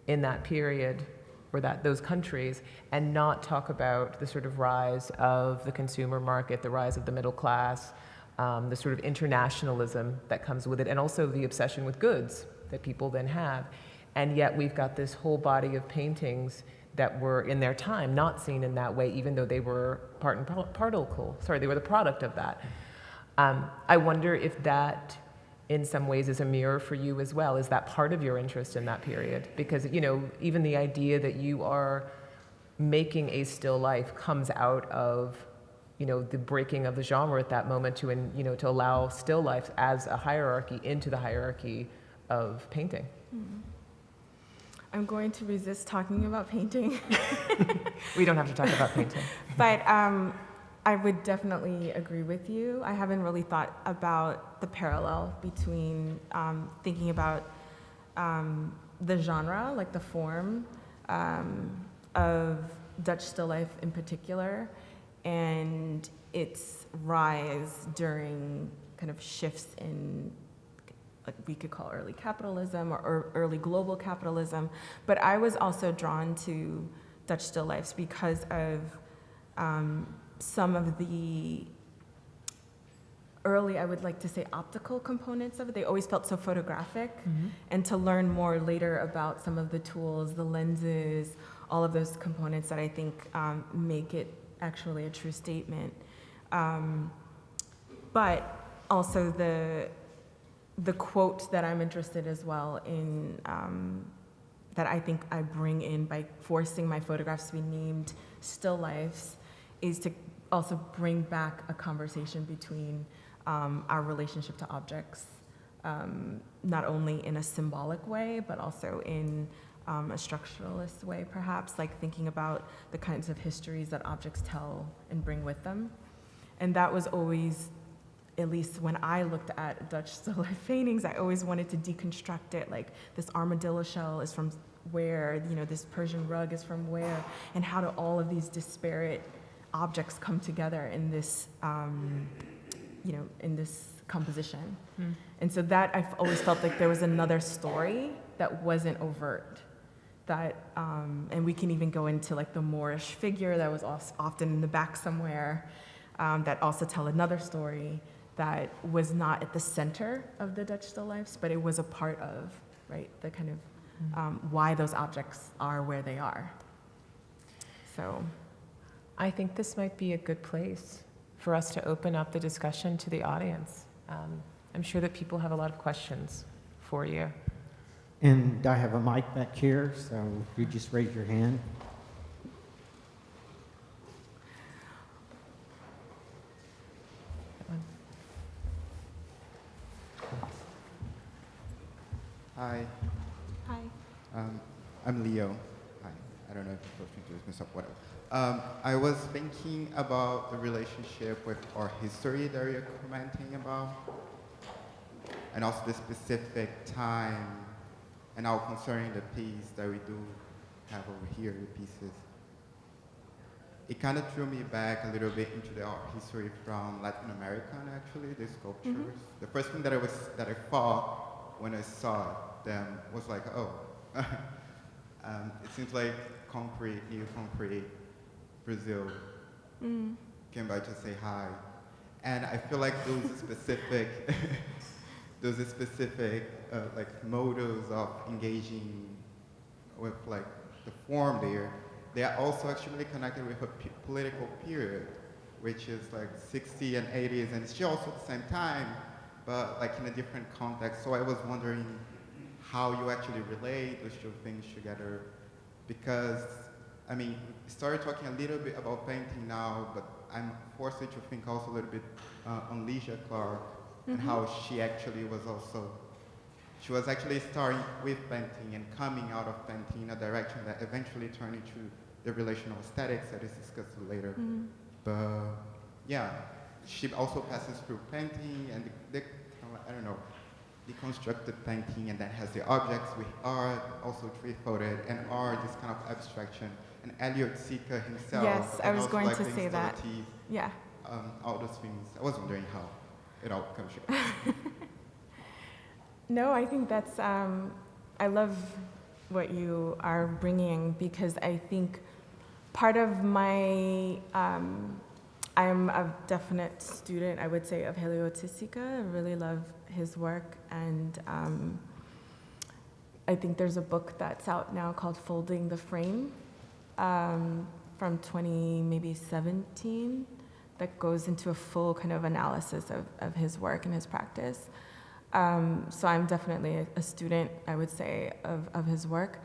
in that period, or those countries, and not talk about the sort of rise of the consumer market, the rise of the middle class, the sort of internationalism that comes with it, and also the obsession with goods that people then have. And yet we've got this whole body of paintings that were in their time not seen in that way, even though they were they were the product of that. I wonder if that in some ways is a mirror for you as well. Is that part of your interest in that period? Because, even the idea that you are making a still life comes out of, the breaking of the genre at that moment to allow still life as a hierarchy into the hierarchy of painting. I'm going to resist talking about painting. We don't have to talk about painting. But I would definitely agree with you. I haven't really thought about the parallel between thinking about the genre, like the form of Dutch still life in particular, and its rise during kind of shifts in, like we could call early capitalism or early global capitalism. But I was also drawn to Dutch still lifes because of some of the early, I would like to say, optical components of it. They always felt so photographic. And to learn more later about some of the tools, the lenses, all of those components that I think make it actually a true statement. But also the quote that I'm interested as well in, that I think I bring in by forcing my photographs to be named still lifes, is to also bring back a conversation between our relationship to objects, not only in a symbolic way, but also in a structuralist way, perhaps, like thinking about the kinds of histories that objects tell and bring with them. And that was always, at least when I looked at Dutch still life paintings, I always wanted to deconstruct it, like this armadillo shell is from where, this Persian rug is from where, and how do all of these disparate objects come together in this, in this composition. And so that I've always felt like there was another story that wasn't overt. That, and we can even go into like the Moorish figure that was often in the back somewhere, that also tell another story that was not at the center of the Dutch still lifes, but it was a part of, right, the kind of why those objects are where they are. So I think this might be a good place for us to open up the discussion to the audience. I'm sure that people have a lot of questions for you. And I have a mic back here, so you just raise your hand. Hi. hi. I'm Leo. Hi. I don't know if I'm supposed to introduce myself, whatever. I was thinking about the relationship with art history that you're commenting about, and also the specific time, and now concerning the piece that we do have over here, the pieces. It kind of drew me back a little bit into the art history from Latin America, actually, the sculptures. The first thing that I thought when I saw them was like, oh, It seems like concrete, new concrete, Brazil came by to say hi. And I feel like those specific, like motives of engaging with like the form there, they are also actually connected with a political period, which is like 60s and 80s, and it's still also at the same time, but like in a different context. So I was wondering how you actually relate those two things together, because, I mean, we started talking a little bit about painting now, but I'm forced to think also a little bit on Leisha Clark and how she actually was also, she was actually starting with painting and coming out of painting in a direction that eventually turned into the relational aesthetics that is discussed later. But yeah, she also passes through painting and I don't know, deconstructed painting, and that has the objects with art, also three-folded, and art, this kind of abstraction. And Elliot Seeker himself. Yes, I was also going like to the say that. instabilities, Yeah. All those things. I was wondering how it all comes together. No, I think that's, I love what you are bringing, because I think part of my, I'm a definite student, I would say, of Elliot Seeker. I really love his work, and I think there's a book that's out now called Folding the Frame, from 2017, that goes into a full kind of analysis of his work and his practice. So I'm definitely a student, I would say, of his work.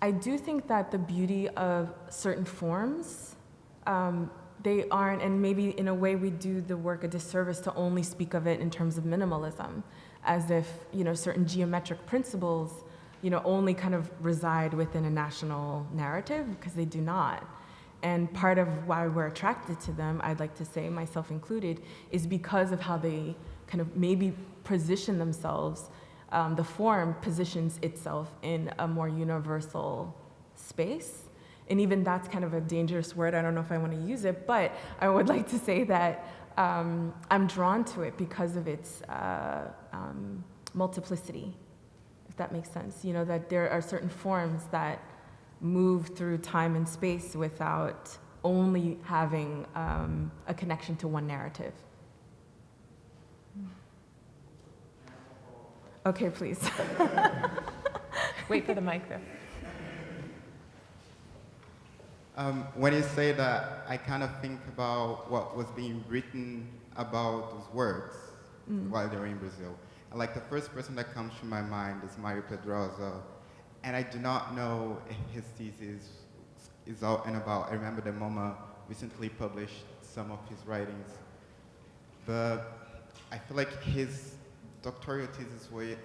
I do think that the beauty of certain forms, they aren't, and maybe in a way we do the work a disservice to only speak of it in terms of minimalism, as if, you know, certain geometric principles, you know, only kind of reside within a national narrative, because they do not. And part of why we're attracted to them, I'd like to say, myself included, is because of how they kind of maybe position themselves, the form positions itself in a more universal space. And even that's kind of a dangerous word, I don't know if I want to use it, but I would like to say that I'm drawn to it because of its multiplicity, if that makes sense. You know, that there are certain forms that move through time and space without only having a connection to one narrative. Okay, please. Wait for the mic, though. When you say that, I kind of think about what was being written about those works while they were in Brazil. And like the first person that comes to my mind is Mario Pedrosa, and I do not know if his thesis is out and about. I remember that MoMA recently published some of his writings, but I feel like his doctoral thesis was,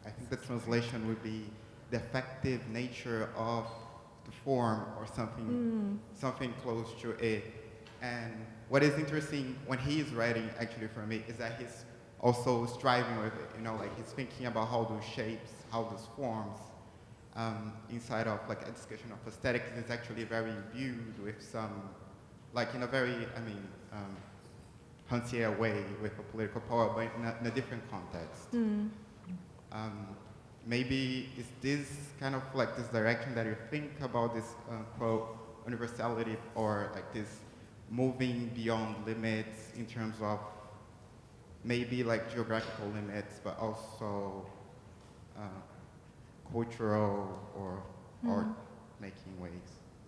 I think the translation would be the effective nature of the form, or something, something close to it. And what is interesting when he is writing, actually for me, is that he's also striving with it. You know, like he's thinking about how those shapes, how those forms, inside of like a discussion of aesthetics is actually very imbued with some, like in a very, fancier way with a political power, but in a different context. Maybe is this kind of like this direction that you think about this quote universality, or like this moving beyond limits in terms of maybe like geographical limits, but also cultural or art making ways.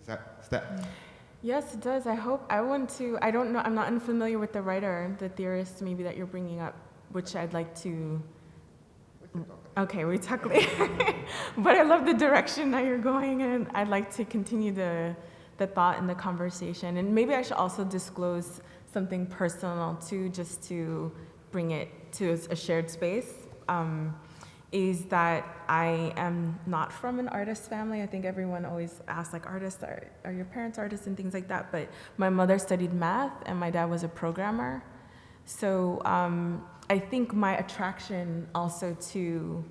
Is that? Yes, it does. I don't know, I'm not unfamiliar with the writer, the theorist maybe that you're bringing up, which I'd like to, okay, we talk later. But I love the direction that you're going, and I'd like to continue the thought and the conversation. And maybe I should also disclose something personal too, just to bring it to a shared space. Is that I am not from an artist family. I think everyone always asks, like, artists, are your parents artists and things like that, but my mother studied math and my dad was a programmer. So I think my attraction also to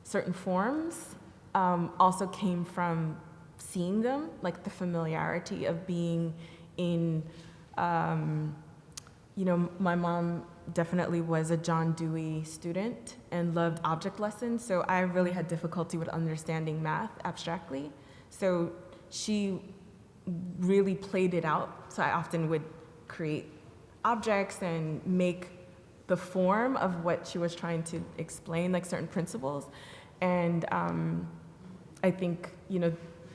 certain forms also came from seeing them, like the familiarity of being in my mom definitely was a John Dewey student and loved object lessons, so I really had difficulty with understanding math abstractly. So she really played it out. So I often would create objects and make the form of what she was trying to explain, like certain principles. And I think,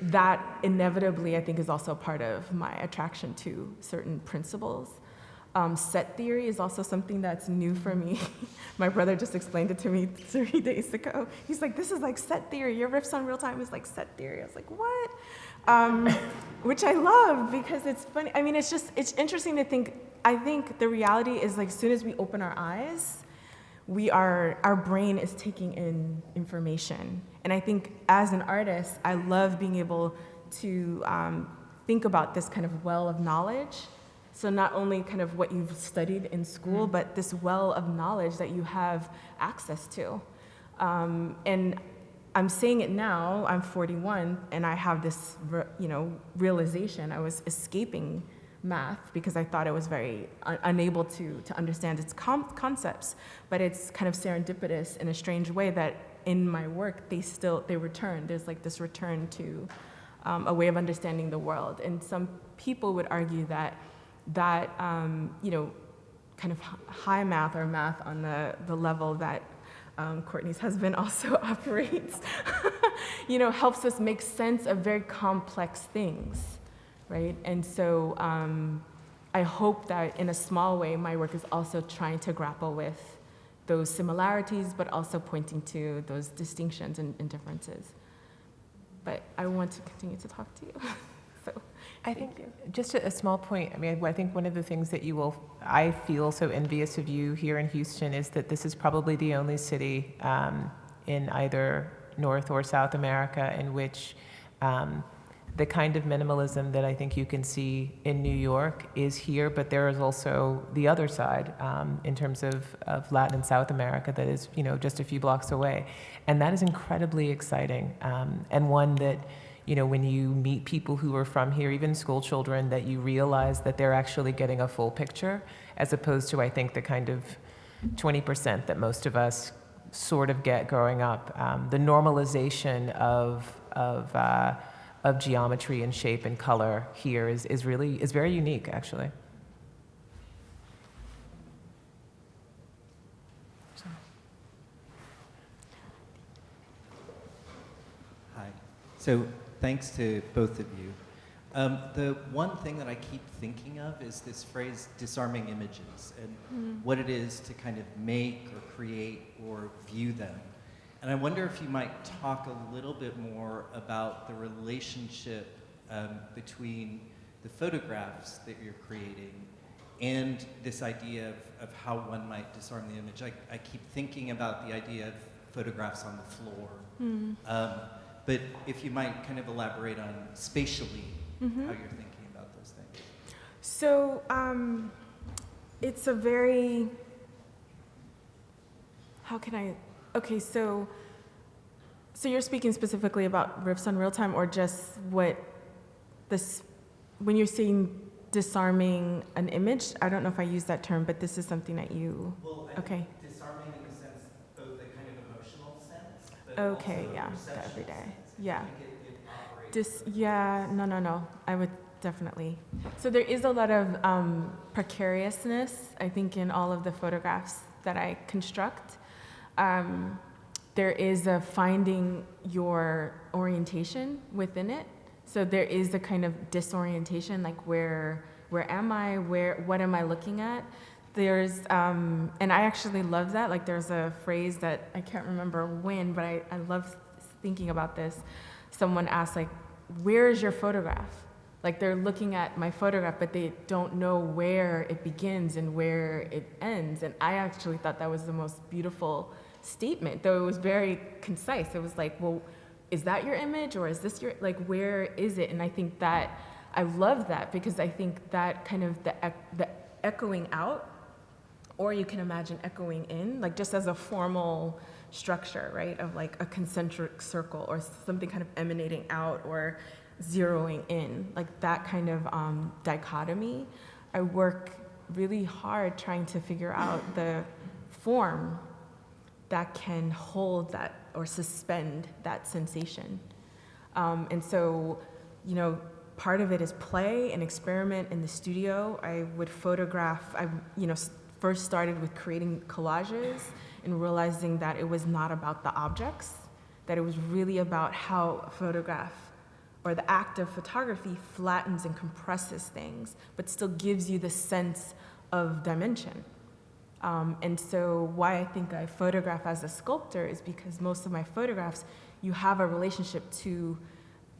that inevitably, I think, is also part of my attraction to certain principles. Set theory is also something that's new for me. My brother just explained it to me 3 days ago. He's like, this is like set theory. Your riffs on real time is like set theory. I was like, what? Which I love because it's funny. I mean, it's interesting to think. I think the reality is like as soon as we open our eyes, our brain is taking in information. And I think as an artist, I love being able to think about this kind of well of knowledge. So not only kind of what you've studied in school, but this well of knowledge that you have access to. And I'm saying it now, I'm 41, and I have this, realization. I was escaping math because I thought I was very unable to understand its concepts, but it's kind of serendipitous in a strange way that in my work, they return. There's like this return to a way of understanding the world. And some people would argue that kind of high math or math on the level that Courtney's husband also operates, helps us make sense of very complex things, right? And so I hope that in a small way, my work is also trying to grapple with those similarities, but also pointing to those distinctions and differences. But I want to continue to talk to you. So I think just a small point. I mean, I think one of the things that I feel so envious of you here in Houston is that this is probably the only city in either North or South America in which the kind of minimalism that I think you can see in New York is here, but there is also the other side in terms of Latin and South America that is, just a few blocks away. And that is incredibly exciting, and one that, when you meet people who are from here, even school children, that you realize that they're actually getting a full picture, as opposed to, I think, the kind of 20% that most of us sort of get growing up. The normalization of geometry and shape and color here is very unique, actually. Hi. So thanks to both of you. The one thing that I keep thinking of is this phrase, disarming images, and what it is to kind of make or create or view them. And I wonder if you might talk a little bit more about the relationship between the photographs that you're creating and this idea of how one might disarm the image. I keep thinking about the idea of photographs on the floor. But if you might kind of elaborate on spatially how you're thinking about those things. So it's a very, okay, so you're speaking specifically about riffs on real time, or just when you're saying disarming an image? I don't know if I use that term, but this is something that you, okay. Disarming in the sense, both the kind of emotional sense, but okay, also yeah, the the everyday, sense. yeah. I think it operates. No, I would definitely. So there is a lot of precariousness, I think, in all of the photographs that I construct. There is a finding your orientation within it. So there is a kind of disorientation, like where am I? What am I looking at? There's, and I actually love that. Like there's a phrase that I can't remember when, but I love thinking about this. Someone asked, like, where is your photograph? Like they're looking at my photograph, but they don't know where it begins and where it ends. And I actually thought that was the most beautiful statement, though it was very concise. It was like, well, is that your image, or is this your, like, where is it? And I think that, I love that, because I think that kind of the echoing out, or you can imagine echoing in, like just as a formal structure, right, of like a concentric circle or something kind of emanating out or zeroing in, like that kind of dichotomy. I work really hard trying to figure out the form that can hold that or suspend that sensation. And so, you know, part of it is play and experiment in the studio. I would photograph, first started with creating collages and realizing that it was not about the objects, that it was really about how a photograph or the act of photography flattens and compresses things, but still gives you the sense of dimension. And so why I think I photograph as a sculptor is because most of my photographs, you have a relationship to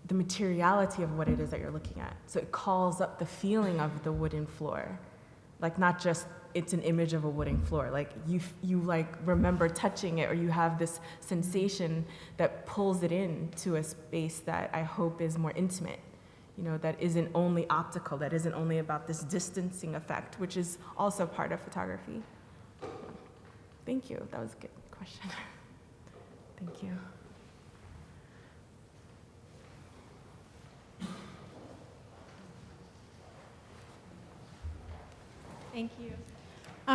the materiality of what it is that you're looking at. So it calls up the feeling of the wooden floor. Like not just it's an image of a wooden floor, like you like remember touching it, or you have this sensation that pulls it into a space that I hope is more intimate, you know, that isn't only optical, that isn't only about this distancing effect, which is also part of photography. Thank you, that was a good question. Thank you. Thank you.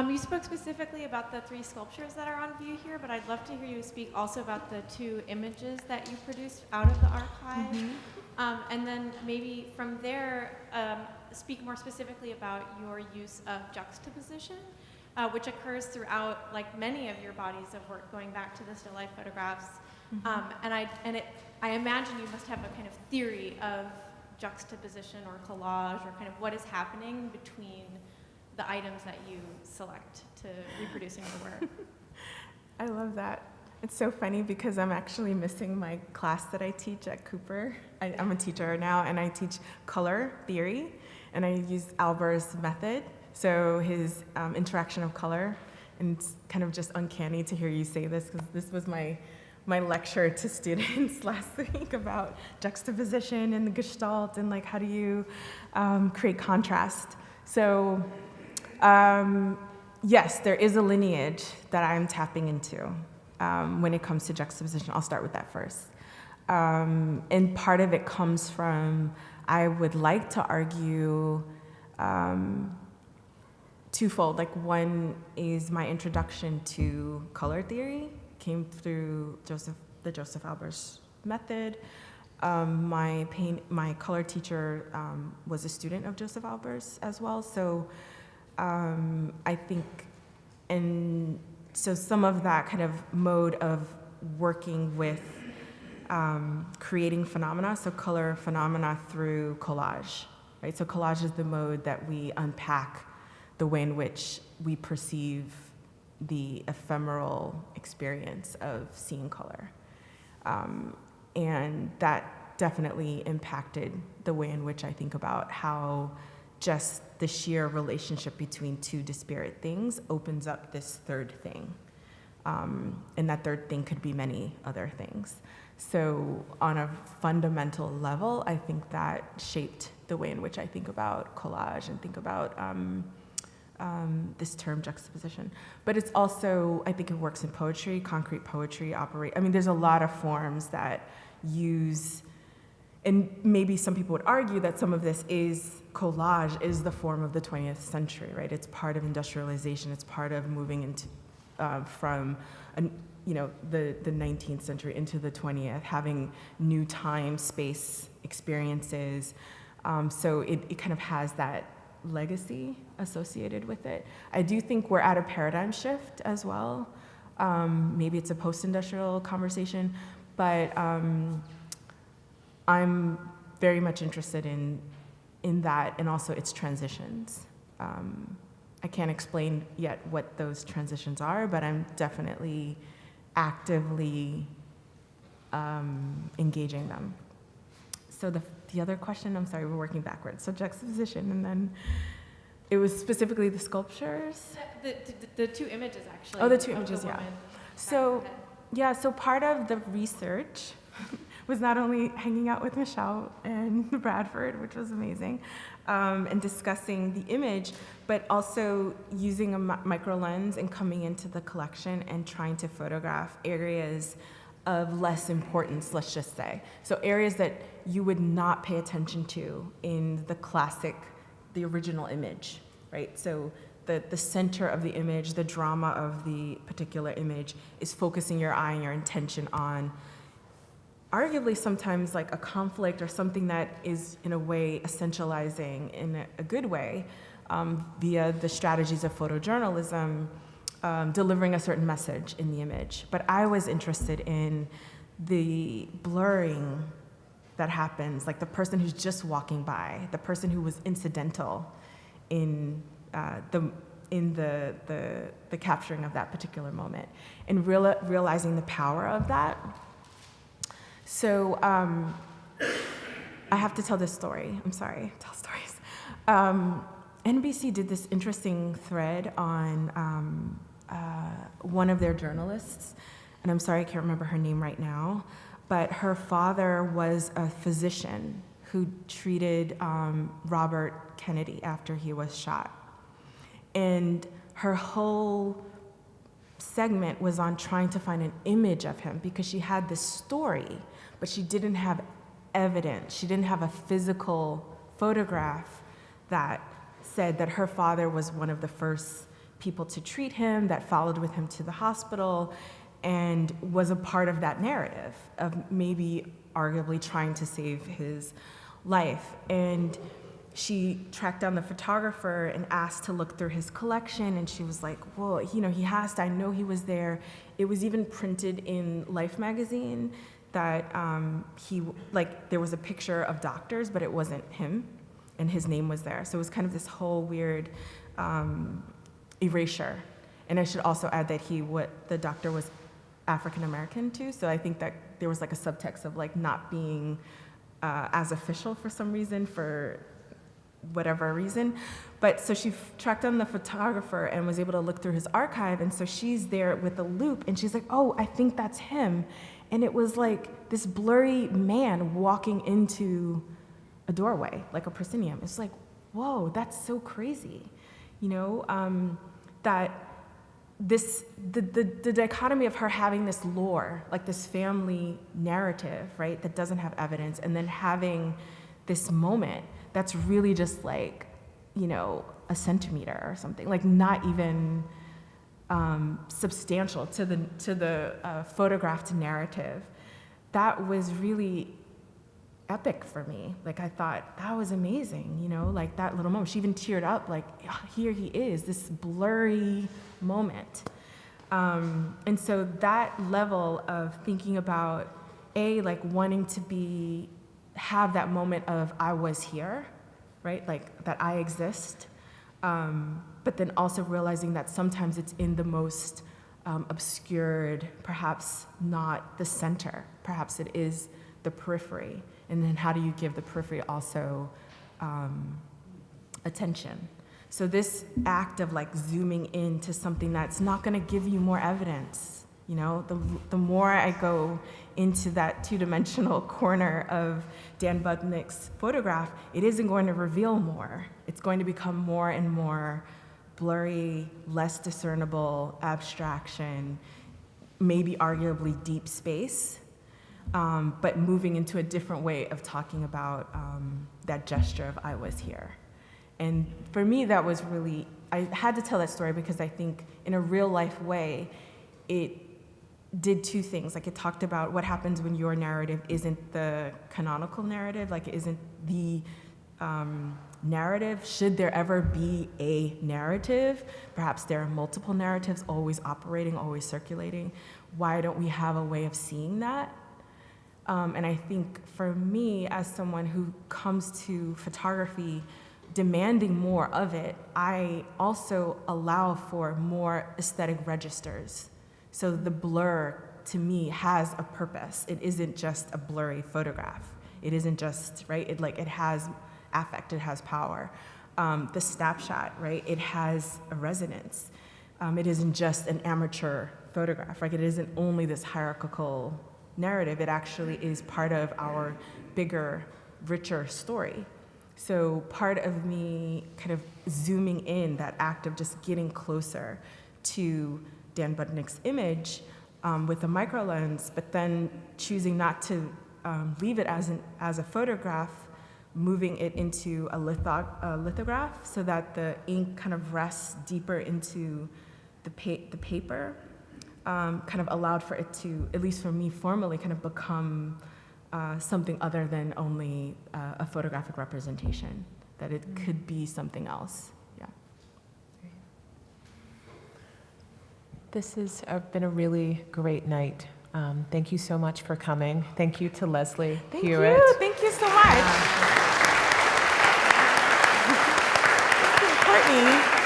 You spoke specifically about the 3 sculptures that are on view here, but I'd love to hear you speak also about the 2 images that you produced out of the archive. Mm-hmm. And then maybe from there, speak more specifically about your use of juxtaposition, which occurs throughout like many of your bodies of work, going back to the still life photographs. Mm-hmm. I imagine you must have a kind of theory of juxtaposition or collage, or kind of what is happening between the items that you select to reproduce in your work. I love that. It's so funny because I'm actually missing my class that I teach at Cooper. I'm a teacher now, and I teach color theory, and I use Albert's method, so his interaction of color. And it's kind of just uncanny to hear you say this, because this was my lecture to students last week about juxtaposition and the gestalt, and like how do you create contrast. So yes, there is a lineage that I'm tapping into when it comes to juxtaposition. I'll start with that first. And part of it comes from, I would like to argue, twofold. Like one is my introduction to color theory came through the Joseph Albers method. My color teacher was a student of Joseph Albers as well. So I think, and so some of that kind of mode of working with creating phenomena, so color phenomena through collage, right? So collage is the mode that we unpack the way in which we perceive the ephemeral experience of seeing color. And that definitely impacted the way in which I think about how just the sheer relationship between 2 disparate things opens up this third thing. And that third thing could be many other things. So on a fundamental level, I think that shaped the way in which I think about collage and think about this term juxtaposition. But it's also, I think it works in poetry, concrete poetry, there's a lot of forms that use, and maybe some people would argue that some of this is, collage is the form of the 20th century, right? It's part of industrialization, it's part of moving into, from the 19th century into the 20th, having new time, space experiences. So it kind of has that legacy associated with it. I do think we're at a paradigm shift as well. Maybe it's a post-industrial conversation, but I'm very much interested in that, and also its transitions. I can't explain yet what those transitions are, but I'm definitely actively engaging them. So the other question, I'm sorry, we're working backwards. So juxtaposition, and then it was specifically the sculptures? The 2 images, actually. Oh, the 2 images, yeah. So part of the research was not only hanging out with Michelle and Bradford, which was amazing, and discussing the image, but also using a micro lens and coming into the collection and trying to photograph areas of less importance, let's just say. So areas that you would not pay attention to in the original image, right? So the center of the image, the drama of the particular image is focusing your eye and your intention on arguably sometimes like a conflict or something that is in a way essentializing in a good way via the strategies of photojournalism, delivering a certain message in the image. But I was interested in the blurring that happens, like the person who's just walking by, the person who was incidental in the capturing of that particular moment, and realizing the power of that. So I have to tell this story. I'm sorry, tell stories. NBC did this interesting thread on one of their journalists, and I'm sorry I can't remember her name right now, but her father was a physician who treated Robert Kennedy after he was shot. And her whole segment was on trying to find an image of him because she had this story, but she didn't have evidence. She didn't have a physical photograph that said that her father was one of the first people to treat him, that followed with him to the hospital, and was a part of that narrative of maybe arguably trying to save his life. And she tracked down the photographer and asked to look through his collection, and she was like, well, you know, he has to, I know he was there. It was even printed in Life magazine that there was a picture of doctors, but it wasn't him, and his name was there. So it was kind of this whole weird erasure. And I should also add that the doctor was African-American too, so I think that there was like a subtext of like not being as official for some reason, for whatever reason. But so she tracked down the photographer and was able to look through his archive, and so she's there with a loop, and she's like, oh, I think that's him. And it was like this blurry man walking into a doorway, like a proscenium. It's like, whoa, that's so crazy. You know, that the dichotomy of her having this lore, like this family narrative, right, that doesn't have evidence, and then having this moment that's really just like, you know, a centimeter or something, like not even substantial to the photographed narrative. That was really epic for me. Like, I thought that was amazing, you know, like that little moment. She even teared up, like, here he is, this blurry moment. And so that level of thinking about like wanting to have that moment of I was here, right? Like that I exist. But then also realizing that sometimes it's in the most obscured, perhaps not the center, perhaps it is the periphery. And then how do you give the periphery also attention? So this act of like zooming into something that's not gonna give you more evidence, you know, the more I go into that two-dimensional corner of Dan Budnick's photograph, it isn't going to reveal more. It's going to become more and more blurry, less discernible, abstraction, maybe arguably deep space, but moving into a different way of talking about that gesture of I was here. And for me, that was really, I had to tell that story because I think in a real life way, it did two things. Like it talked about what happens when your narrative isn't the canonical narrative, like it isn't the narrative. Should there ever be a narrative? Perhaps there are multiple narratives always operating, always circulating. Why don't we have a way of seeing that? And I think for me, as someone who comes to photography demanding more of it, I also allow for more aesthetic registers. So the blur, to me, has a purpose. It isn't just a blurry photograph. It isn't just, right? It has affect, it has power. The snapshot, right? It has a resonance. It isn't just an amateur photograph, right? It isn't only this hierarchical narrative. It actually is part of our bigger, richer story. So part of me kind of zooming in, that act of just getting closer to Dan Budnick's image with a micro lens, but then choosing not to leave it as a photograph, moving it into a lithograph so that the ink kind of rests deeper into the paper, kind of allowed for it to, at least for me, formally kind of become something other than only a photographic representation, that it could be something else. Yeah. This has been a really great night. Thank you so much for coming. Thank you to Leslie Hewitt. Thank you so much. Thank you, Courtney.